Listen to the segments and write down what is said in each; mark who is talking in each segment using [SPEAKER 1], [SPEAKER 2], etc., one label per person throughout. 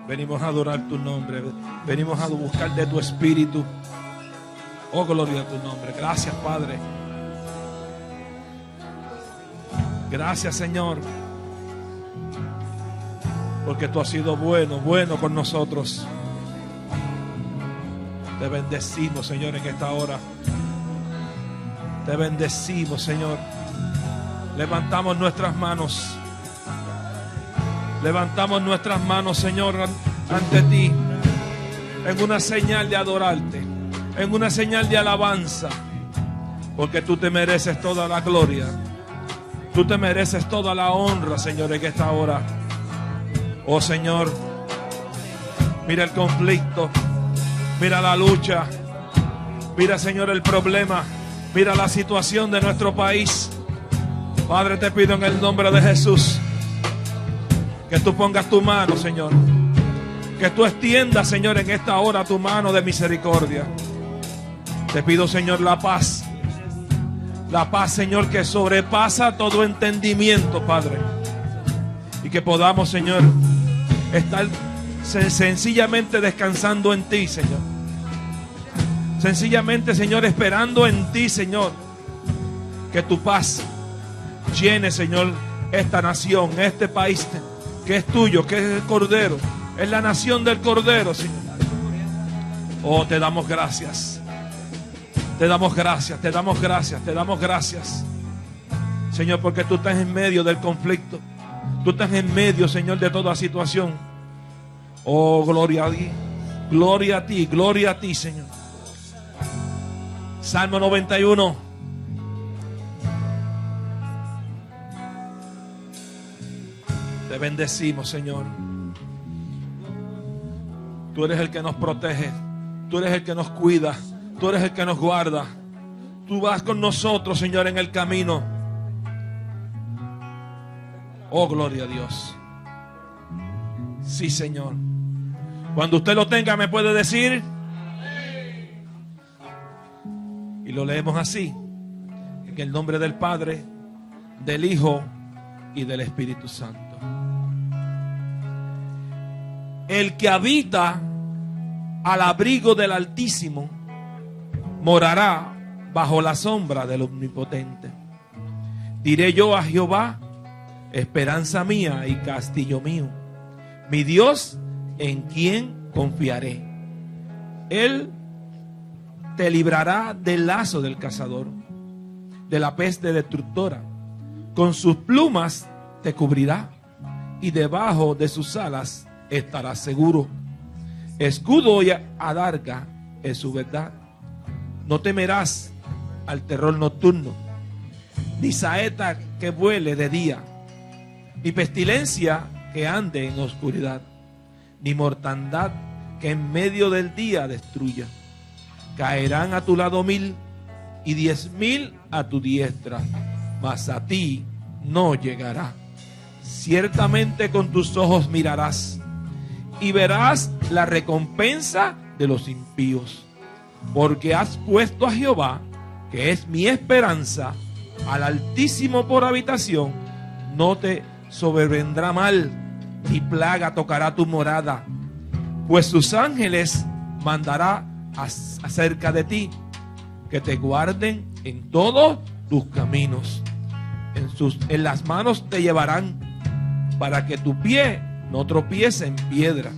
[SPEAKER 1] Venimos a adorar tu nombre. Venimos a buscar de tu espíritu. Oh, gloria a tu nombre. Gracias, Padre. Gracias, Señor. Porque tú has sido bueno con nosotros. Te bendecimos, Señor, en esta hora. Te bendecimos, Señor. Levantamos nuestras manos. Levantamos nuestras manos, Señor, ante ti. En una señal de adorarte. En una señal de alabanza. Porque tú te mereces toda la gloria. Tú te mereces toda la honra, Señor, en esta hora. Oh, Señor, mira el conflicto. Mira la lucha. Mira, Señor, el problema. Mira la situación de nuestro país. Padre, te pido en el nombre de Jesús que tú pongas tu mano, Señor. Que tú extiendas, Señor, en esta hora tu mano de misericordia. Te pido, Señor, la paz. La paz, Señor, que sobrepasa todo entendimiento, Padre. Y que podamos, Señor, estar sencillamente descansando en ti, Señor. Sencillamente, Señor, esperando en ti, Señor. Que tu paz llene, Señor, esta nación, este país que es tuyo, que es el Cordero. Es la nación del Cordero, Señor. Oh, te damos gracias. Te damos gracias, te damos gracias, te damos gracias. Señor, porque tú estás en medio del conflicto. Tú estás en medio, Señor, de toda situación. Oh, gloria a ti. Gloria a ti, Señor. Salmo 91. Te bendecimos, Señor. Tú eres el que nos protege. Tú eres el que nos cuida. Tú eres el que nos guarda. Tú vas con nosotros, Señor, en el camino. Oh, gloria a Dios. Sí, Señor. Cuando usted lo tenga, me puede decir. Y lo leemos así. En el nombre del Padre, del Hijo y del Espíritu Santo. El que habita al abrigo del Altísimo morará bajo la sombra del Omnipotente. Diré yo a Jehová, esperanza mía y castillo mío, mi Dios en quien confiaré. Él te librará del lazo del cazador, de la peste destructora. Con sus plumas te cubrirá y debajo de sus alas estarás seguro. Escudo y adarga es su verdad. No temerás al terror nocturno, ni saeta que vuele de día, ni pestilencia que ande en oscuridad, ni mortandad que en medio del día destruya. Caerán a tu lado 1000 y 10.000 a tu diestra, mas a ti no llegará. Ciertamente con tus ojos mirarás y verás la recompensa de los impíos. Porque has puesto a Jehová, que es mi esperanza, al Altísimo por habitación. No te sobrevendrá mal, ni plaga tocará tu morada. Pues sus ángeles mandará acerca de ti, que te guarden en todos tus caminos. En las manos te llevarán, para que tu pie no tropiece en piedra.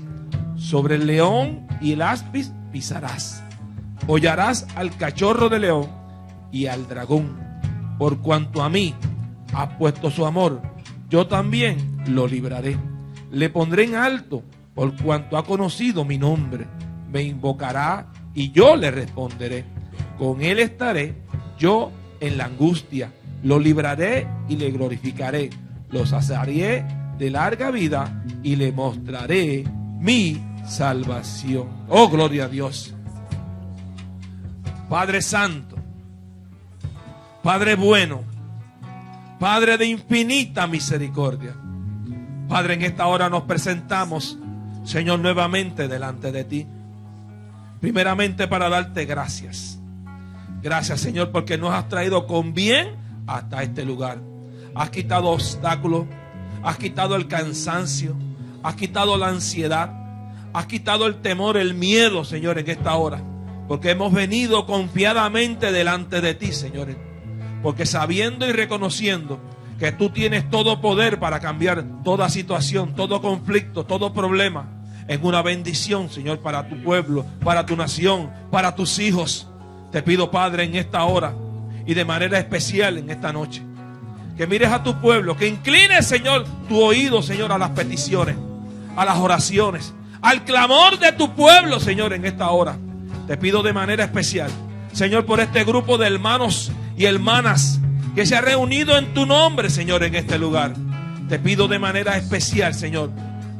[SPEAKER 1] Sobre el león y el áspid pisarás. Hollarás al cachorro de león y al dragón. Por cuanto a mí ha puesto su amor, yo también lo libraré. Le pondré en alto, por cuanto ha conocido mi nombre. Me invocará y yo le responderé. Con él estaré yo en la angustia. Lo libraré y le glorificaré. Lo saciaré de larga vida y le mostraré mi salvación. Oh, gloria a Dios. Padre Santo, Padre bueno, Padre de infinita misericordia. Padre, en esta hora nos presentamos, Señor, nuevamente delante de ti. Primeramente para darte gracias. Gracias, Señor, porque nos has traído con bien hasta este lugar. Has quitado obstáculos, has quitado el cansancio, has quitado la ansiedad, has quitado el temor, el miedo, Señor, en esta hora. Porque hemos venido confiadamente delante de ti, Señor. Porque sabiendo y reconociendo que tú tienes todo poder para cambiar toda situación, todo conflicto, todo problema en una bendición, Señor, para tu pueblo, para tu nación, para tus hijos. Te pido, Padre, en esta hora y de manera especial en esta noche, que mires a tu pueblo, que inclines, Señor, tu oído, Señor, a las peticiones, a las oraciones, al clamor de tu pueblo, Señor, en esta hora. Te pido de manera especial, Señor, por este grupo de hermanos y hermanas que se ha reunido en tu nombre, Señor, en este lugar. Te pido de manera especial, Señor,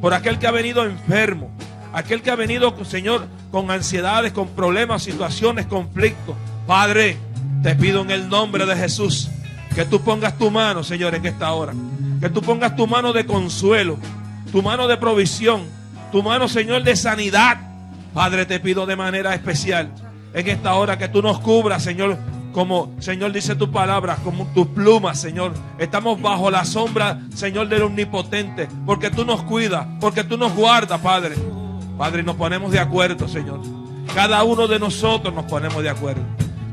[SPEAKER 1] por aquel que ha venido enfermo, aquel que ha venido, Señor, con ansiedades, con problemas, situaciones, conflictos. Padre, te pido en el nombre de Jesús que tú pongas tu mano, Señor, en esta hora. Que tú pongas tu mano de consuelo, tu mano de provisión, tu mano, Señor, de sanidad. Padre, te pido de manera especial en esta hora que tú nos cubras, Señor, como, Señor, dice tu palabra, como tus plumas, Señor. Estamos bajo la sombra, Señor, del Omnipotente, porque tú nos cuidas, porque tú nos guardas, Padre. Padre, nos ponemos de acuerdo, Señor. Cada uno de nosotros nos ponemos de acuerdo.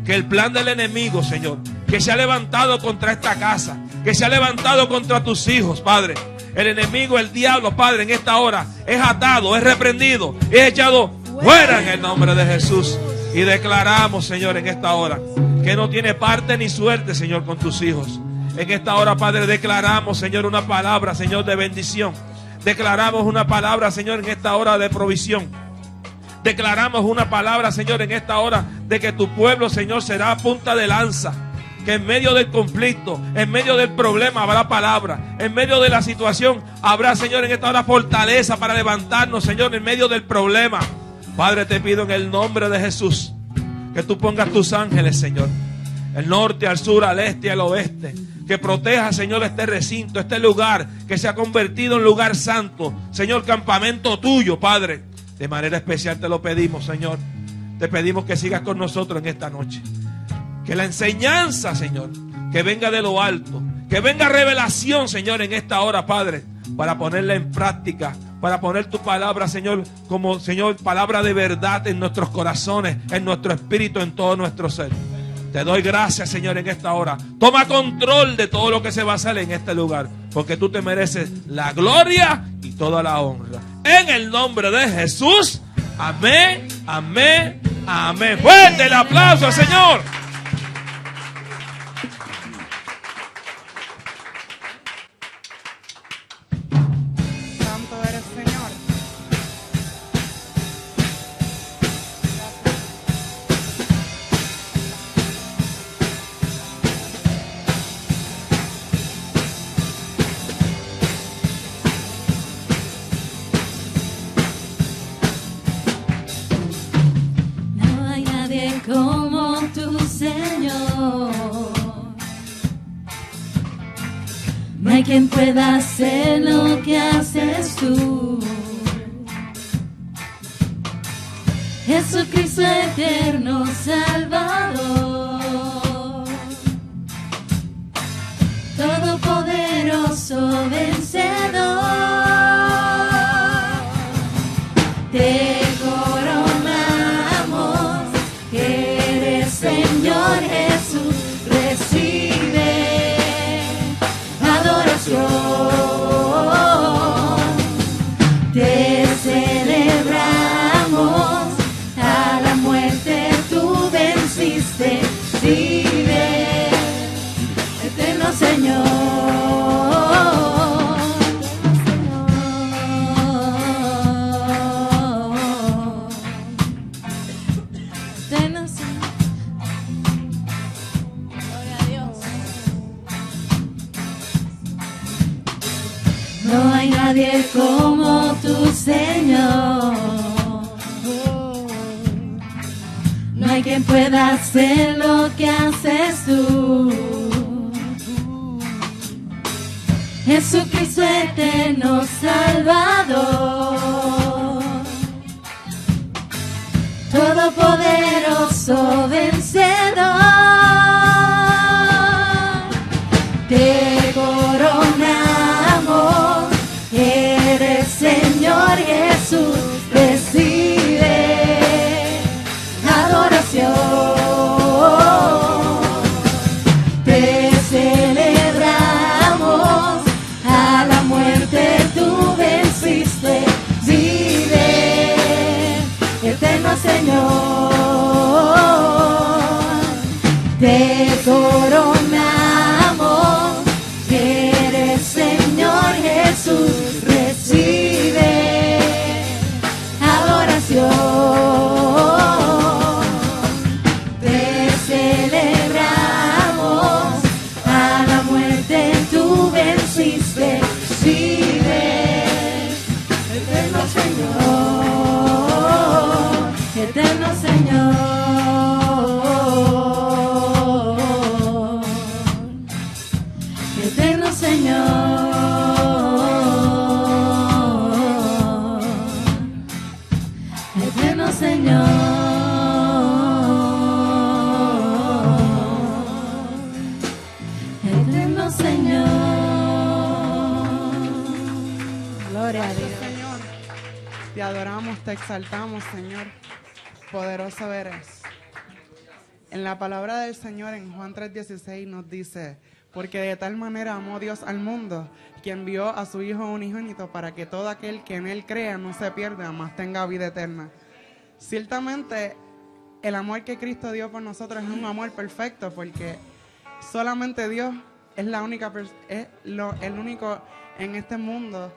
[SPEAKER 1] Que el plan del enemigo, Señor, que se ha levantado contra esta casa, que se ha levantado contra tus hijos, Padre. El enemigo, el diablo, Padre, en esta hora es atado, es reprendido, es echado fuera en el nombre de Jesús. Y declaramos, Señor, en esta hora que no tiene parte ni suerte, Señor, con tus hijos. En esta hora, Padre, declaramos, Señor, una palabra, Señor, de bendición. Declaramos una palabra, Señor, en esta hora de provisión. Declaramos una palabra, Señor, en esta hora de que tu pueblo, Señor, será punta de lanza. Que en medio del conflicto, en medio del problema habrá palabra. En medio de la situación habrá, Señor, en esta hora fortaleza para levantarnos, Señor, en medio del problema. Padre, te pido en el nombre de Jesús que tú pongas tus ángeles, Señor, el norte, al sur, al este, al oeste. Que proteja, Señor, este recinto, este lugar que se ha convertido en lugar santo. Señor, campamento tuyo, Padre. De manera especial te lo pedimos, Señor. Te pedimos que sigas con nosotros en esta noche. Que la enseñanza, Señor, que venga de lo alto. Que venga revelación, Señor, en esta hora, Padre, para ponerla en práctica. Para poner tu palabra, Señor, como, Señor, palabra de verdad en nuestros corazones, en nuestro espíritu, en todo nuestro ser. Te doy gracias, Señor, en esta hora. Toma control de todo lo que se va a hacer en este lugar, porque tú te mereces la gloria y toda la honra. En el nombre de Jesús. Amén, amén, amén. Fuerte el aplauso al Señor.
[SPEAKER 2] Santo eres, Señor.
[SPEAKER 3] No hay nadie como tu Señor. No hay quien pueda hacer lo que haces tú. Jesucristo eterno Salvador, todopoderoso vencedor. Te coronamos, eres Señor Jesús, recibe adoración. Te celebramos, a la muerte tú venciste, vive, eterno Señor. Eterno Señor. Gloria a Dios. No hay nadie como tu Señor. No hay quien pueda hacer lo que haces tú. Jesucristo eterno Salvador, todopoderoso vencedor. Te coronamos, eres Señor Jesús. Señor Jesús, recibe adoración. Te celebramos, a la muerte tú venciste. Recibe, eterno Señor, eterno Señor. Eterno Señor, eterno Señor, eterno Señor. Gloria a Dios.
[SPEAKER 2] Señor, te adoramos, te exaltamos, Señor. Poderoso eres. En la palabra del Señor en Juan 3:16 nos dice: porque de tal manera amó Dios al mundo, que envió a su Hijo unigénito, para que todo aquel que en Él crea no se pierda, mas tenga vida eterna. Ciertamente, el amor que Cristo dio por nosotros es un amor perfecto, porque solamente Dios es el único en este mundo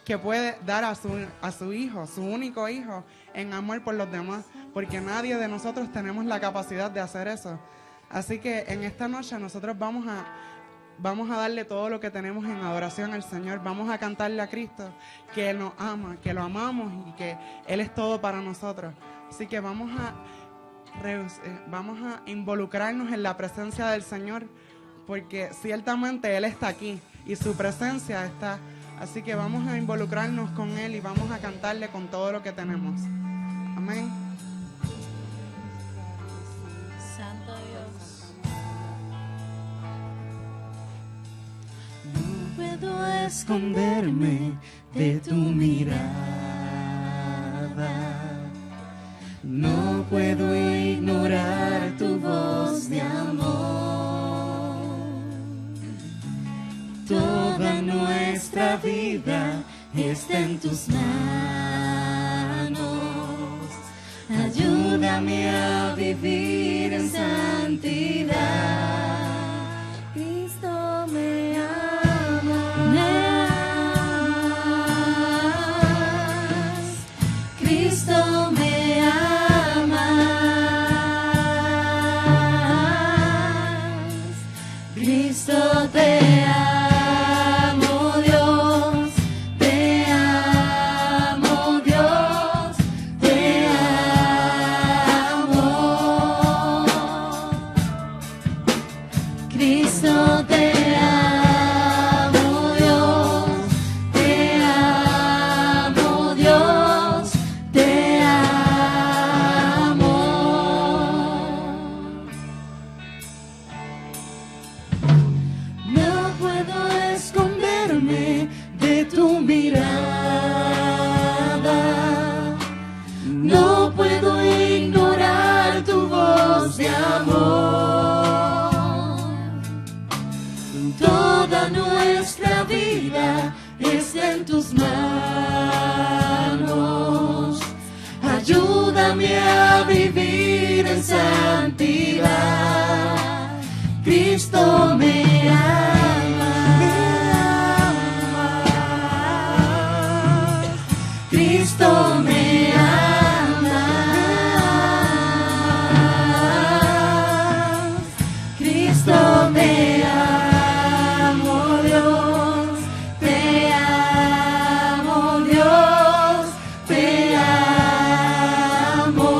[SPEAKER 2] que puede dar a su Hijo, su único Hijo, en amor por los demás, porque nadie de nosotros tenemos la capacidad de hacer eso. Así que en esta noche nosotros vamos a darle todo lo que tenemos en adoración al Señor. Vamos a cantarle a Cristo que Él nos ama, que lo amamos y que Él es todo para nosotros. Así que vamos a involucrarnos en la presencia del Señor, porque ciertamente Él está aquí y su presencia está. Así que vamos a involucrarnos con Él y vamos a cantarle con todo lo que tenemos. Amén.
[SPEAKER 3] Santo Dios. No puedo esconderme de tu mirada. No puedo ignorar tu voz de amor. Toda nuestra vida está en tus manos. Ayúdame a vivir en santidad. Cristo me amas. Cristo me amas. Cristo te amo, Dios. Te amo, Dios. Te amo. Cristo te amo, Dios. Te amo, Dios. Te amo. No puedo esconderme de tu mirada. No puedo ignorar tu voz de amor. Toda nuestra vida está en tus manos. Ayúdame a vivir en santidad. Cristo me ama. Cristo me ama. Cristo me amo, Dios. Te amo, Dios. Te amo.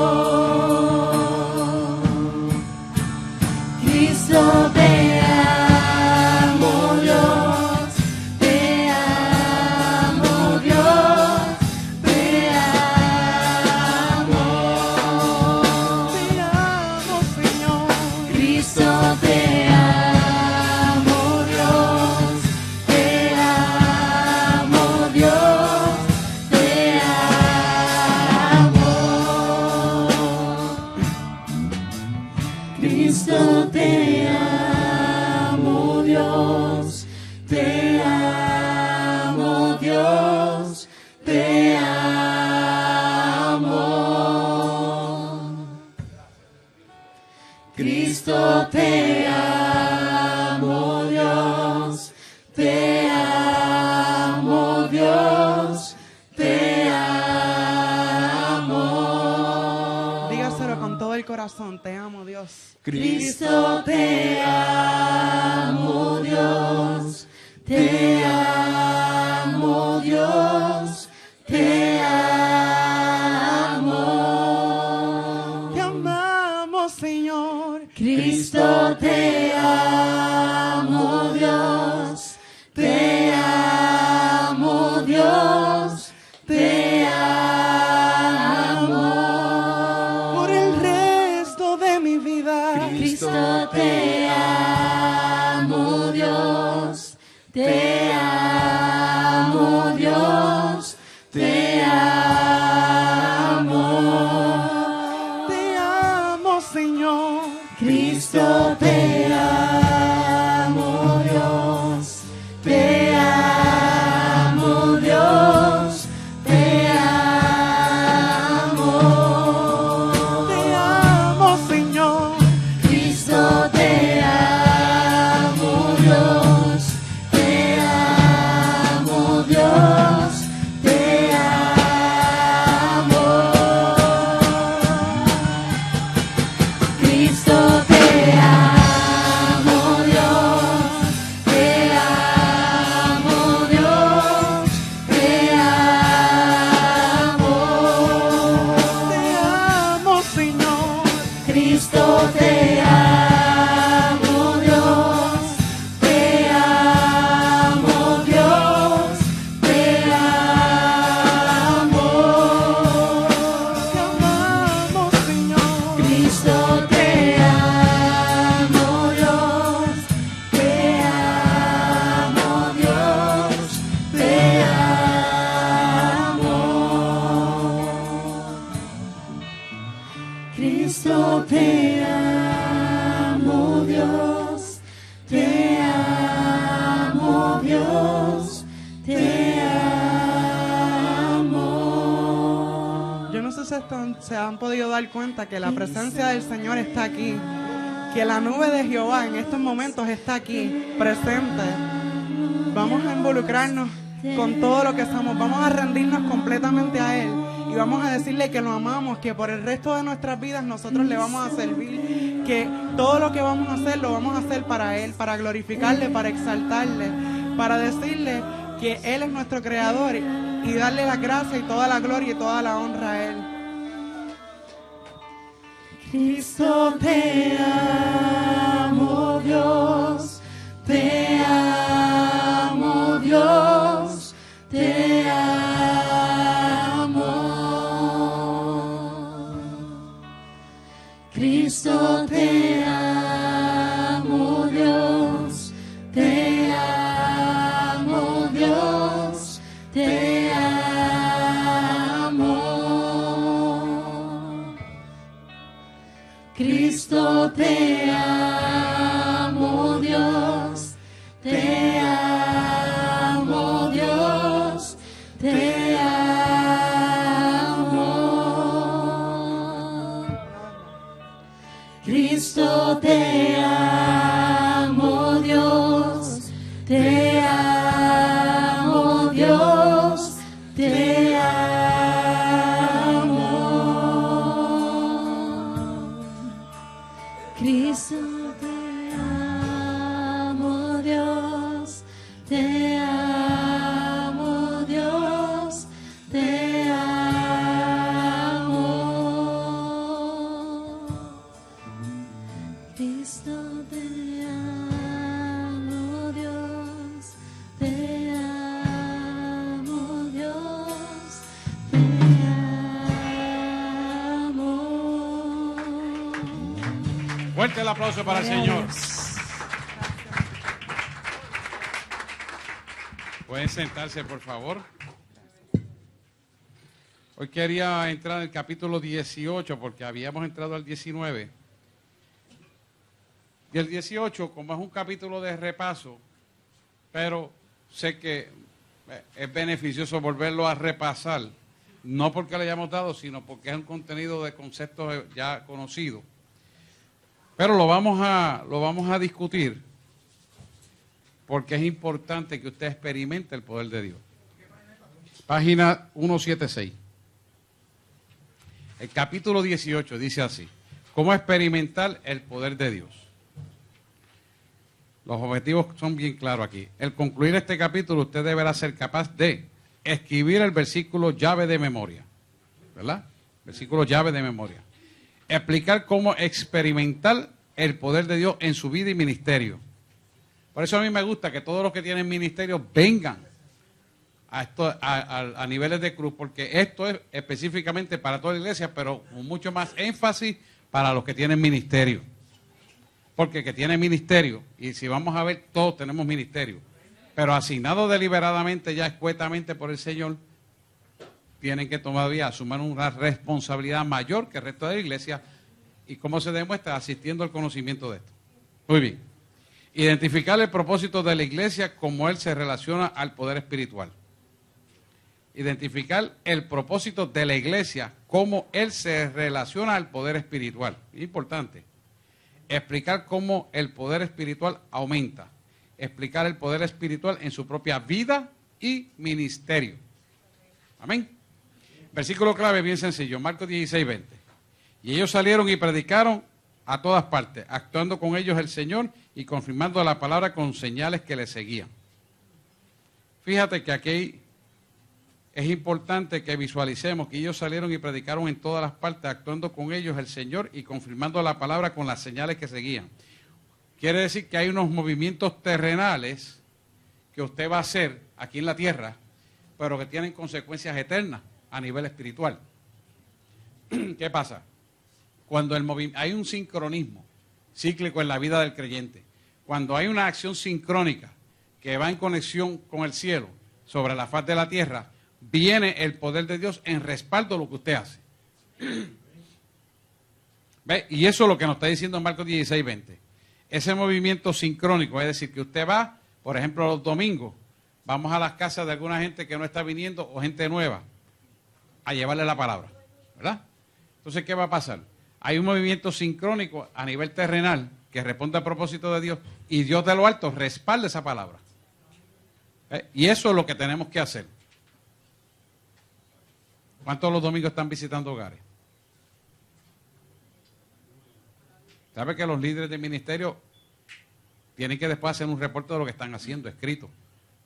[SPEAKER 3] Cristo te amo. Dios, te amo.
[SPEAKER 2] Dígaselo con todo el corazón, te amo, Dios.
[SPEAKER 3] Cristo, te amo, Dios, te amo, Dios, te amo.
[SPEAKER 2] Te amamos, Señor.
[SPEAKER 3] Cristo, te amo, Dios, te amo, Dios, te amo.
[SPEAKER 2] Por el resto de mi vida.
[SPEAKER 3] Cristo, te amo, Dios, te amo, Dios, te amo.
[SPEAKER 2] Te amo, Señor.
[SPEAKER 3] Cristo, te amo, Dios, te amo, Dios, te amo.
[SPEAKER 2] Te amo, Señor.
[SPEAKER 3] Cristo, te amo, Dios, te amo, Dios, te amo. Cristo, te amo, Dios, te amo, Dios, te amo.
[SPEAKER 2] Te amo, Señor.
[SPEAKER 3] Cristo, te amo, Dios, te amo, Dios, te amo.
[SPEAKER 2] Te amamos, Señor.
[SPEAKER 3] Cristo, te amo, Dios, te amo, Dios, te amo. Cristo, te amo, Dios, te amo, Dios, te amo.
[SPEAKER 2] Yo no sé si se han podido dar cuenta que la presencia del Señor está aquí, que la nube de Jehová en estos momentos está aquí, presente. Vamos a involucrarnos con todo lo que somos, vamos a rendirnos completamente a Él y vamos a decirle que lo amamos, que por el resto de nuestras vidas nosotros le vamos a servir, que todo lo que vamos a hacer lo vamos a hacer para Él, para glorificarle, para exaltarle, para decirle que Él es nuestro creador y darle la gracia y toda la gloria y toda la honra a Él.
[SPEAKER 3] Cristo, te amo, Dios, te amo, Dios, te amo. Cristo, te amo, Dios, te amo, Dios, te amo. Cristo, te amo, Dios, te amo, Dios, te amo. Cristo, te amo, Dios, te amo, Dios, te amo. Cristo, te amo, Dios, te amo, Dios, te amo. Cristo, te amo, Dios, te amo, Dios, te amo.
[SPEAKER 4] Fuerte el aplauso para el Señor. Pueden sentarse, por favor. Hoy quería entrar en el capítulo 18 porque habíamos entrado al 19. Y el 18, como es un capítulo de repaso, pero sé que es beneficioso volverlo a repasar, no porque le hayamos dado, sino porque es un contenido de conceptos ya conocidos. Pero lo vamos a discutir porque es importante que usted experimente el poder de Dios. página 176. El capítulo 18 dice así: ¿cómo experimentar el poder de Dios? Los objetivos son bien claros aquí. Al concluir este capítulo, usted deberá ser capaz de escribir el versículo llave de memoria, ¿verdad? Versículo llave de memoria. Explicar cómo experimentar el poder de Dios en su vida y ministerio. Por eso a mí me gusta que todos los que tienen ministerio vengan a niveles de cruz, porque esto es específicamente para toda la iglesia, pero con mucho más énfasis para los que tienen ministerio. Porque el que tiene ministerio, y si vamos a ver, todos tenemos ministerio, pero asignado deliberadamente, ya escuetamente por el Señor, tienen que todavía asumir una responsabilidad mayor que el resto de la iglesia. ¿Y cómo se demuestra? Asistiendo al conocimiento de esto. Muy bien. Identificar el propósito de la iglesia, como él se relaciona al poder espiritual. Identificar el propósito de la iglesia, cómo él se relaciona al poder espiritual. Importante. Explicar cómo el poder espiritual aumenta. Explicar el poder espiritual en su propia vida y ministerio. Amén. Versículo clave bien sencillo, Marcos 16, 20. Y ellos salieron y predicaron a todas partes, actuando con ellos el Señor y confirmando la palabra con señales que le seguían. Fíjate que aquí es importante que visualicemos que ellos salieron y predicaron en todas las partes, actuando con ellos el Señor y confirmando la palabra con las señales que seguían. Quiere decir que hay unos movimientos terrenales que usted va a hacer aquí en la tierra, pero que tienen consecuencias eternas a nivel espiritual. ¿Qué pasa? Cuando hay un sincronismo cíclico en la vida del creyente, cuando hay una acción sincrónica que va en conexión con el cielo sobre la faz de la tierra, viene el poder de Dios en respaldo de lo que usted hace. ¿Ve? Y eso es lo que nos está diciendo en Marcos 16, 20. Ese movimiento sincrónico, es decir, que usted va, por ejemplo, los domingos, vamos a las casas de alguna gente que no está viniendo o gente nueva a llevarle la palabra, ¿verdad? Entonces, ¿qué va a pasar? Hay un movimiento sincrónico a nivel terrenal que responde al propósito de Dios y Dios de lo alto respalda esa palabra. Y eso es lo que tenemos que hacer. ¿Cuántos los domingos están visitando hogares? ¿Sabe que los líderes de ministerio tienen que después hacer un reporte de lo que están haciendo, escrito?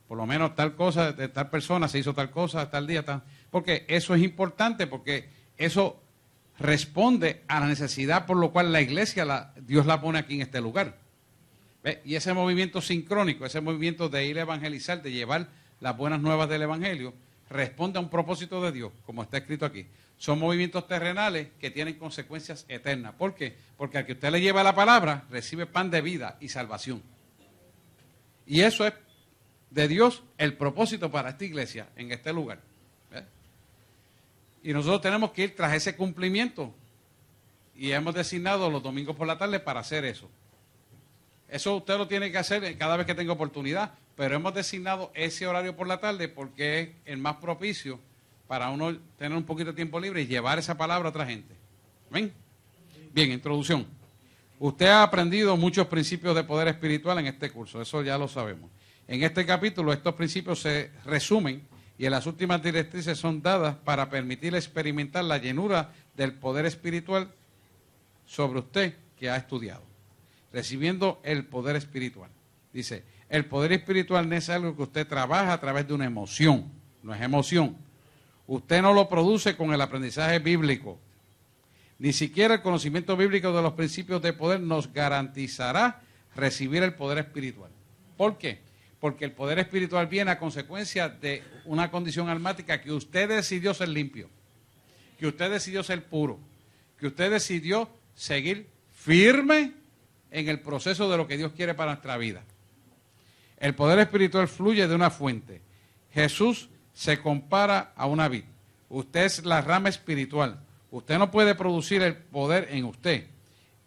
[SPEAKER 4] Por lo menos tal cosa, de tal persona se hizo tal cosa, tal día, tal. Porque eso es importante, porque eso responde a la necesidad por lo cual la iglesia, Dios la pone aquí en este lugar. ¿Ve? Y ese movimiento sincrónico, ese movimiento de ir a evangelizar, de llevar las buenas nuevas del evangelio, responde a un propósito de Dios, como está escrito aquí. Son movimientos terrenales que tienen consecuencias eternas. ¿Por qué? Porque al que usted le lleva la palabra, recibe pan de vida y salvación. Y eso es de Dios el propósito para esta iglesia, en este lugar. ¿Ve? Y nosotros tenemos que ir tras ese cumplimiento. Y hemos designado los domingos por la tarde para hacer eso. Eso usted lo tiene que hacer cada vez que tenga oportunidad, pero hemos designado ese horario por la tarde porque es el más propicio para uno tener un poquito de tiempo libre y llevar esa palabra a otra gente. ¿Ven? Bien, introducción. Usted ha aprendido muchos principios de poder espiritual en este curso, eso ya lo sabemos. En este capítulo estos principios se resumen y en las últimas directrices son dadas para permitir experimentar la llenura del poder espiritual sobre usted que ha estudiado. Recibiendo el poder espiritual. Dice, el poder espiritual no es algo que usted trabaja a través de una emoción, no es emoción. Usted no lo produce con el aprendizaje bíblico. Ni siquiera el conocimiento bíblico de los principios de poder nos garantizará recibir el poder espiritual. ¿Por qué? Porque el poder espiritual viene a consecuencia de una condición almática que usted decidió ser limpio, que usted decidió ser puro, que usted decidió seguir firme en el proceso de lo que Dios quiere para nuestra vida. El poder espiritual fluye de una fuente. Jesús se compara a una vid. Usted es la rama espiritual. Usted no puede producir el poder en usted.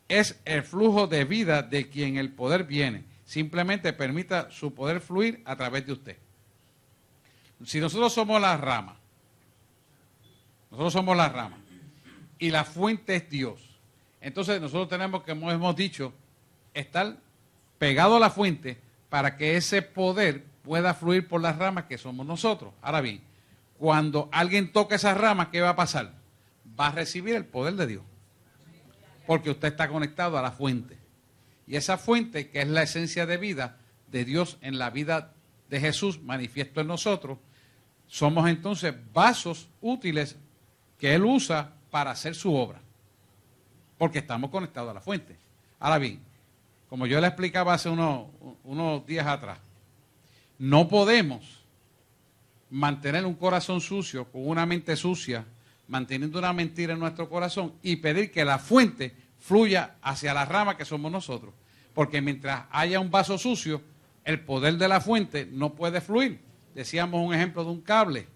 [SPEAKER 4] Es el flujo de vida de quien el poder viene. Simplemente permita su poder fluir a través de usted. Si nosotros somos la rama, y la fuente es Dios, entonces nosotros tenemos, como hemos dicho, estar pegado a la fuente para que ese poder pueda fluir por las ramas que somos nosotros. Ahora bien, cuando alguien toca esa rama, ¿qué va a pasar? Va a recibir el poder de Dios. Porque usted está conectado a la fuente. Y esa fuente, que es la esencia de vida de Dios en la vida de Jesús, manifiesto en nosotros, somos entonces vasos útiles que Él usa para hacer su obra. Porque estamos conectados a la fuente. Ahora bien, como yo le explicaba hace unos días atrás, no podemos mantener un corazón sucio con una mente sucia, manteniendo una mentira en nuestro corazón y pedir que la fuente fluya hacia la rama que somos nosotros. Porque mientras haya un vaso sucio, el poder de la fuente no puede fluir. Decíamos un ejemplo de un cable.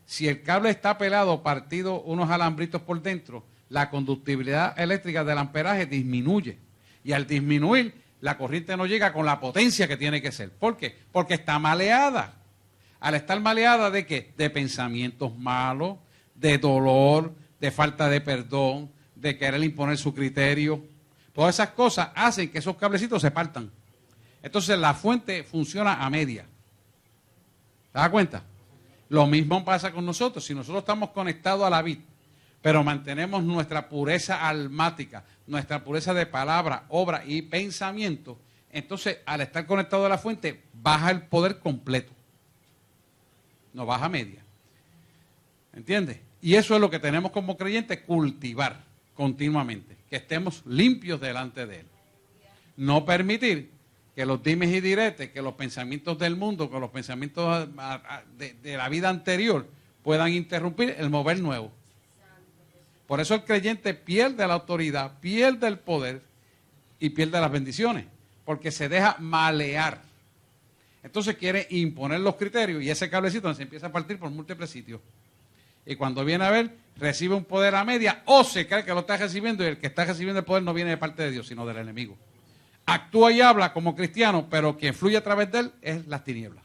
[SPEAKER 4] Si el cable está pelado, partido unos alambritos por dentro, la conductividad eléctrica del amperaje disminuye. Y al disminuir, la corriente no llega con la potencia que tiene que ser. ¿Por qué? Porque está maleada. Al estar maleada, ¿de qué? De pensamientos malos, de dolor, de falta de perdón, de querer imponer su criterio. Todas esas cosas hacen que esos cablecitos se partan. Entonces la fuente funciona a media. ¿Te das cuenta? Lo mismo pasa con nosotros. Si nosotros estamos conectados a la vid, pero mantenemos nuestra pureza almática, nuestra pureza de palabra, obra y pensamiento, entonces al estar conectado a la fuente, baja el poder completo. No baja media. ¿Entiendes? Y eso es lo que tenemos como creyentes, cultivar continuamente, que estemos limpios delante de Él. No permitir que los dimes y diretes, que los pensamientos del mundo, que los pensamientos de la vida anterior puedan interrumpir el mover nuevo. Por eso el creyente pierde la autoridad, pierde el poder y pierde las bendiciones, porque se deja malear. Entonces quiere imponer los criterios y ese cablecito se empieza a partir por múltiples sitios. Y cuando viene a ver, recibe un poder a media o se cree que lo está recibiendo y el que está recibiendo el poder no viene de parte de Dios, sino del enemigo. Actúa y habla como cristiano, pero quien fluye a través de él es las tinieblas.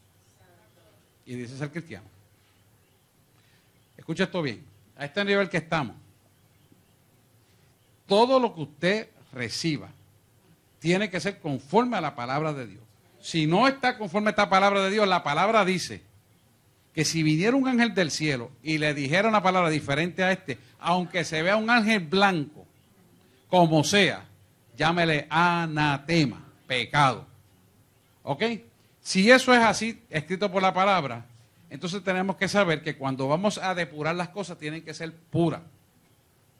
[SPEAKER 4] Y dice ser cristiano. Escucha esto bien. A este nivel que estamos, todo lo que usted reciba tiene que ser conforme a la palabra de Dios. Si no está conforme a esta palabra de Dios, la palabra dice que si viniera un ángel del cielo y le dijera una palabra diferente a este, aunque se vea un ángel blanco, como sea, llámele anatema, pecado. ¿Ok? Si eso es así, escrito por la palabra, entonces tenemos que saber que cuando vamos a depurar las cosas tienen que ser puras.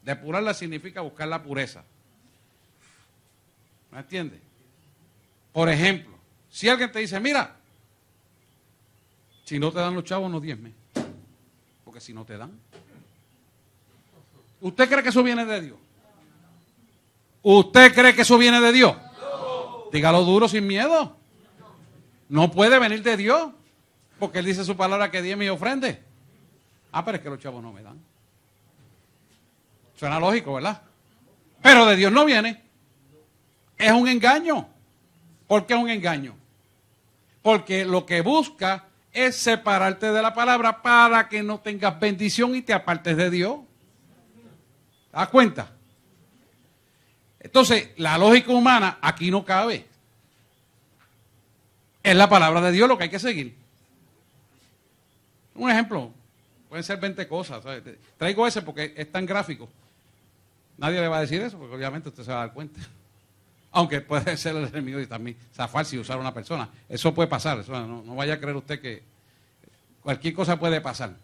[SPEAKER 4] Depurarla significa buscar la pureza. ¿Me entiendes? Por ejemplo, si alguien te dice, mira, si no te dan los chavos, no diezmes. Porque si no te dan. ¿Usted cree que eso viene de Dios? ¿Usted cree que eso viene de Dios? No. Dígalo duro, sin miedo. No puede venir de Dios. Porque Él dice su palabra que diezme y ofrende. Ah, pero es que los chavos no me dan. Suena lógico, ¿verdad? Pero de Dios no viene. Es un engaño. ¿Por qué es un engaño? Porque lo que busca es separarte de la palabra para que no tengas bendición y te apartes de Dios. ¿Te das cuenta? Entonces, la lógica humana aquí no cabe. Es la palabra de Dios lo que hay que seguir. Un ejemplo, pueden ser 20 cosas. ¿sabes? Traigo ese porque es tan gráfico. Nadie le va a decir eso, porque obviamente usted se va a dar cuenta. Aunque puede ser el enemigo y también zafarse y usar a una persona. Eso puede pasar. Eso no vaya a creer usted que cualquier cosa puede pasar.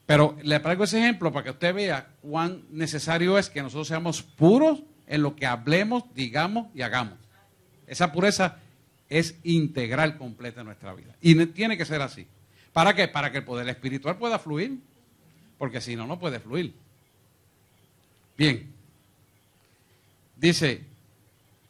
[SPEAKER 4] Pero le traigo ese ejemplo para que usted vea cuán necesario es que nosotros seamos puros en lo que hablemos, digamos y hagamos. Esa pureza es integral, completa en nuestra vida. Y tiene que ser así. ¿Para qué? Para que el poder espiritual pueda fluir. Porque si no, no puede fluir. Bien. Dice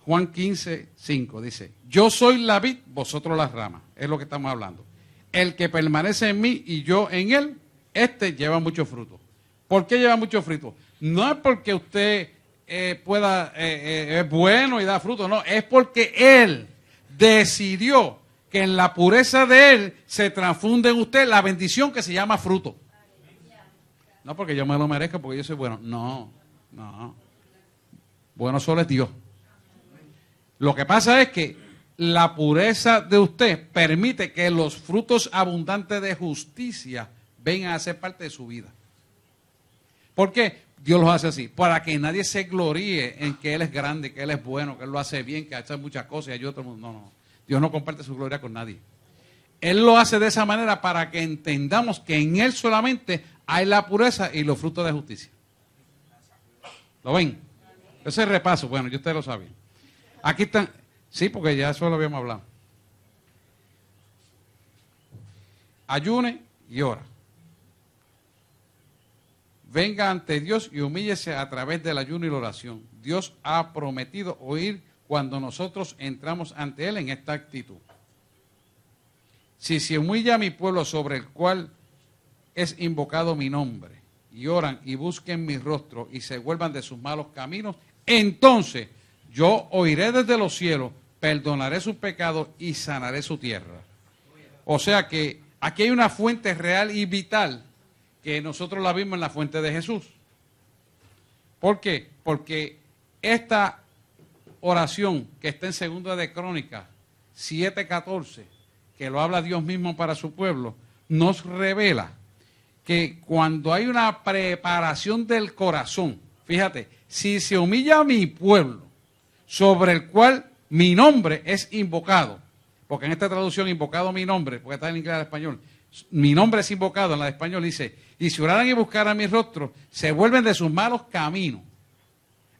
[SPEAKER 4] Juan 15:5, dice, yo soy la vid, vosotros las ramas. Es lo que estamos hablando. El que permanece en mí y yo en él, este lleva mucho fruto. ¿Por qué lleva mucho fruto? No es porque usted es bueno y da fruto, no. Es porque él decidió que en la pureza de él se transfunde en usted la bendición que se llama fruto. No porque yo me lo merezca, porque yo soy bueno. No. Bueno solo es Dios. Lo que pasa es que la pureza de usted permite que los frutos abundantes de justicia vengan a ser parte de su vida. ¿Por qué? Dios los hace así, para que nadie se gloríe en que Él es grande, que Él es bueno, que Él lo hace bien, que hace muchas cosas y ayuda a todo el mundo. No. Dios no comparte su gloria con nadie. Él lo hace de esa manera para que entendamos que en Él solamente hay la pureza y los frutos de justicia. ¿Lo ven? Ese es repaso. Bueno, yo ustedes lo saben. Aquí están. Sí, porque ya eso lo habíamos hablado. Ayune y ora. Venga ante Dios y humíllese a través del ayuno y la oración. Dios ha prometido oír cuando nosotros entramos ante Él en esta actitud. Si se humilla a mi pueblo sobre el cual es invocado mi nombre, y oran y busquen mi rostro y se vuelvan de sus malos caminos, entonces yo oiré desde los cielos, perdonaré sus pecados y sanaré su tierra. O sea que aquí hay una fuente real y vital que nosotros la vimos en la fuente de Jesús. ¿Por qué? Porque esta oración que está en 2 de Crónicas 7:14, que lo habla Dios mismo para su pueblo, nos revela que cuando hay una preparación del corazón, fíjate, si se humilla a mi pueblo, sobre el cual mi nombre es invocado, porque en esta traducción invocado mi nombre, porque está en inglés y en español, mi nombre es invocado, en la de español dice, y si oraran y buscaran mi rostro, se vuelven de sus malos caminos.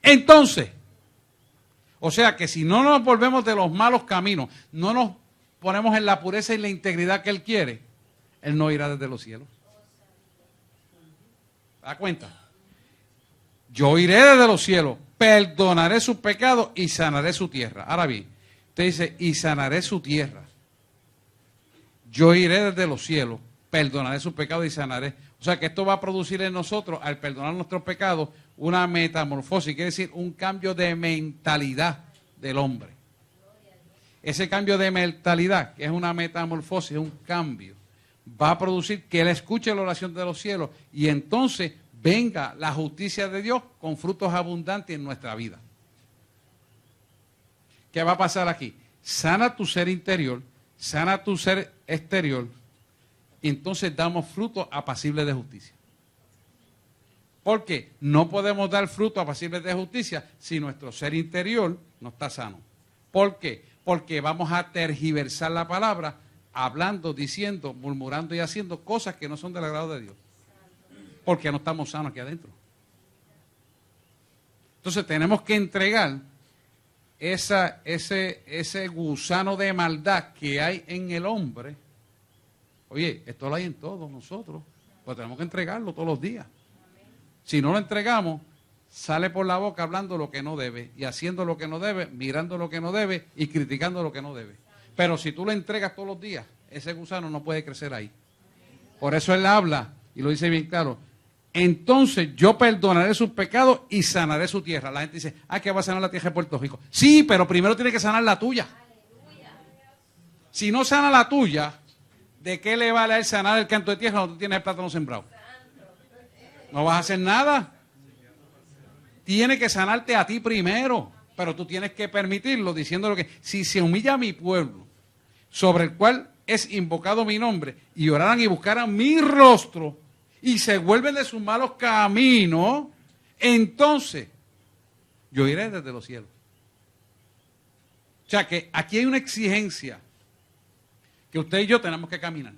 [SPEAKER 4] Entonces, o sea que si no nos volvemos de los malos caminos, no nos ponemos en la pureza y la integridad que Él quiere, Él no irá desde los cielos. ¿Te das cuenta? Yo iré desde los cielos, perdonaré sus pecados y sanaré su tierra. Ahora bien, usted dice, y sanaré su tierra. Yo iré desde los cielos, perdonaré sus pecados y sanaré. O sea que esto va a producir en nosotros, al perdonar nuestros pecados, una metamorfosis, quiere decir un cambio de mentalidad del hombre. Ese cambio de mentalidad, que es una metamorfosis, un cambio, va a producir que Él escuche la oración de los cielos y entonces venga la justicia de Dios con frutos abundantes en nuestra vida. ¿Qué va a pasar aquí? Sana tu ser interior, sana tu ser exterior, y entonces damos frutos apacibles de justicia. ¿Por qué? No podemos dar frutos apacibles de justicia si nuestro ser interior no está sano. ¿Por qué? Porque vamos a tergiversar la palabra, hablando, diciendo, murmurando y haciendo cosas que no son del agrado de Dios. Porque no estamos sanos aquí adentro. Entonces tenemos que entregar ese gusano de maldad que hay en el hombre. Oye, esto lo hay en todos nosotros, pues tenemos que entregarlo todos los días. Si no lo entregamos, sale por la boca hablando lo que no debe y haciendo lo que no debe, mirando lo que no debe y criticando lo que no debe. Pero si tú lo entregas todos los días, ese gusano no puede crecer ahí. Por eso Él habla y lo dice bien claro. Entonces yo perdonaré sus pecados y sanaré su tierra. La gente dice, que va a sanar la tierra de Puerto Rico. Sí, pero primero tiene que sanar la tuya. Si no sana la tuya, ¿de qué le vale a Él sanar el canto de tierra cuando tú tienes el plátano sembrado? No vas a hacer nada. Tiene que sanarte a ti primero, pero tú tienes que permitirlo diciéndole que si se humilla a mi pueblo, sobre el cual es invocado mi nombre, y oraran y buscaran mi rostro, y se vuelven de sus malos caminos, entonces yo iré desde los cielos. O sea que aquí hay una exigencia que usted y yo tenemos que caminar.